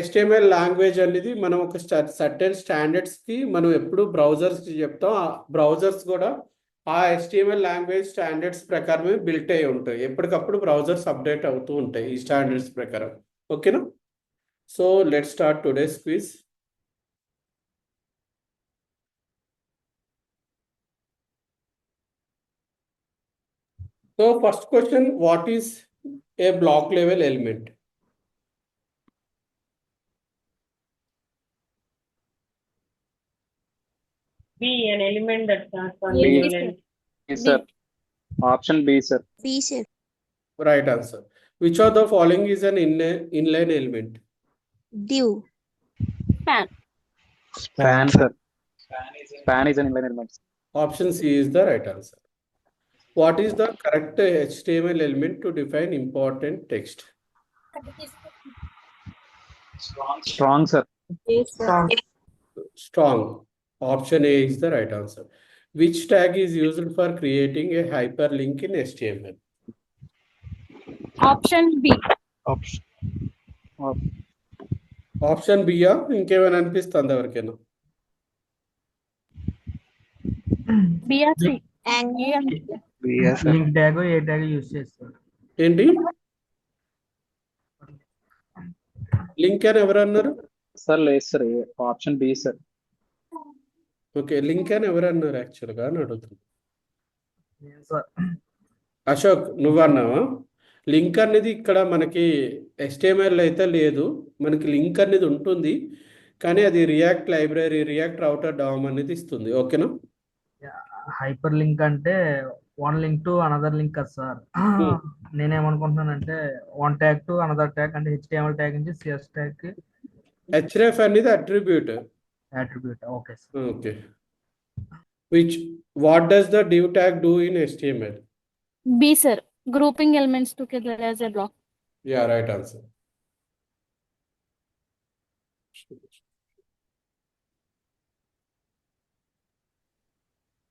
HTML language అనేది మనం ఒక సర్టెన్ స్టాండర్డ్స్కి మనం ఎప్పుడు బ్రౌజర్స్కి చెప్తాం. ఆ బ్రౌజర్స్ కూడా ఆ HTML లాంగ్వేజ్ స్టాండర్డ్స్ ప్రకారమే బిల్ట్ అయి ఉంటాయి. ఎప్పటికప్పుడు బ్రౌజర్స్ అప్డేట్ అవుతూ ఉంటాయి ఈ స్టాండర్డ్స్ ప్రకారం, ఓకేనా. So let start today's quiz. So first question, what is a black level element? B, an element that starts on B. new line. Sir. Option B, sir. B, sir. Right answer. Which of the following is an inline element? Div. Span, sir. Span is an inline element. Option C is the right answer. What is the correct HTML element to define important text? Strong, sir. Strong. Option A is the right answer. Which tag is used for creating a hyperlink in HTML? Option B. Option B యా? ఇంకేమైనా అనిపిస్తుంది ఎవరికైనా? BRC. Link tag ఏ tag use చేస్తారు? ఏంటి link అని ఎవరు అన్నారు? సార్ లేదు sir, option B sir. Okay, link అని ఎవరు అన్నారు యాక్చువల్గా అని అడుగుతుంది. సార్ అశోక్ నువ్వు అన్నావా? లింక్ అనేది ఇక్కడ మనకి HTML అయితే లేదు, మనకి లింక్ అనేది ఉంటుంది కానీ అది react library, react router DOM అనేది ఇస్తుంది, ఓకేనా. హైపర్ లింక్ అంటే one link to another link కదా సార్. నేనేమనుకుంటున్నానంటే one tag to another tag అంటే HTML ట్యాగ్ నుంచి CS ట్యాగ్ కి href అనేది attribute. Okay sir. Okay, what does the div tag do in HTML? B, sir. Grouping elements together as a block. Yeah, right answer.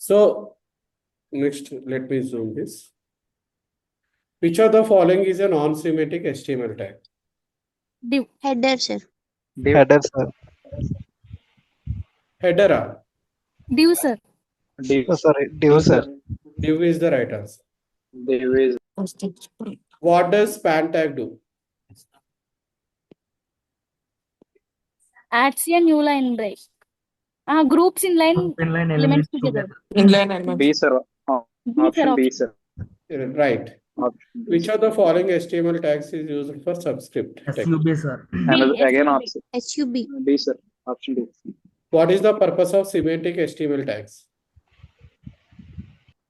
So next, let me zoom this. Which of the following is a non-semantic HTML tag? Div. Header, sir. Header, sir. Header. Div, sir. Div. Oh, sorry, div, sir. Div is the right answer. Div is. What does span tag do? Adds a new line break. Groups in line elements together. Inline element. B, sir. B, Option sir. B, sir. Right. Which of the following HTML tags is used for subscript text? SUB sir. Another again option. SUB. B, sir. Option B. What is the purpose of semantic HTML tags?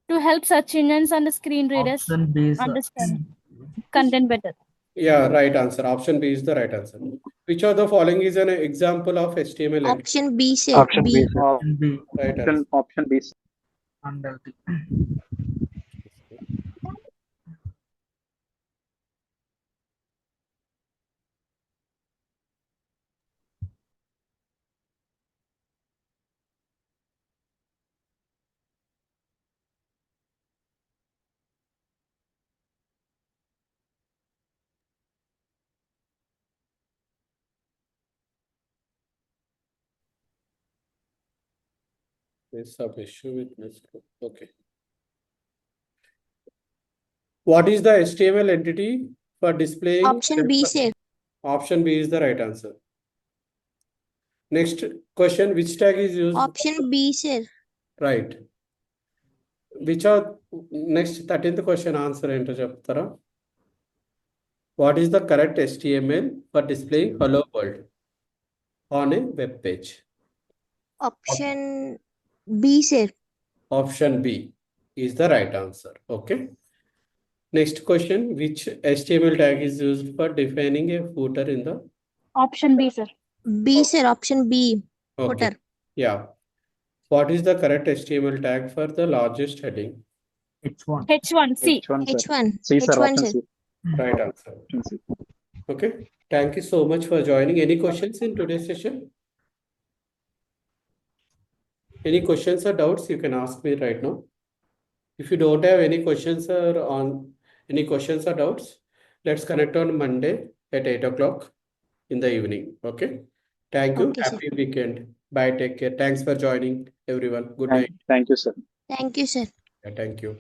To help search engines and screen readers Option B, sir. understand. content better. Yeah, right answer. Option B is the right answer. Which of the following is an example of HTML entity? Option B, sir. Option B, B. sir. Option B, Right answer. Option B. unhealthy. There's some issue with this. Okay. What is the HTML entity for displaying? Option B, sir. Option B is the right answer. Next question, which tag is used? Option B, sir. Right. Which are next 13th question answer enter చెప్తారా? What is the correct HTML for displaying hello world on a web page? Option B, sir. Option B is the right answer. Okay. Next question, which HTML tag is used for defining a footer in the? Option B, sir. B, sir. Option B. Okay. Footer. Yeah. What is the correct HTML tag for the largest heading? H1. H1C. H1, sir. H1. C, sir. H1, Option sir. C. Right answer. Option C. Okay. Thank you so much for joining. Any questions in today's session? Any questions or doubts you can ask me right now. If you don't have any questions or doubts, let's connect on Monday at 8 o'clock in the evening. Okay. Thank you. Okay, sir. Happy weekend. Bye. Take care. Thanks for joining, everyone. Good night. Thank you, sir. Thank you, sir. Yeah, thank you.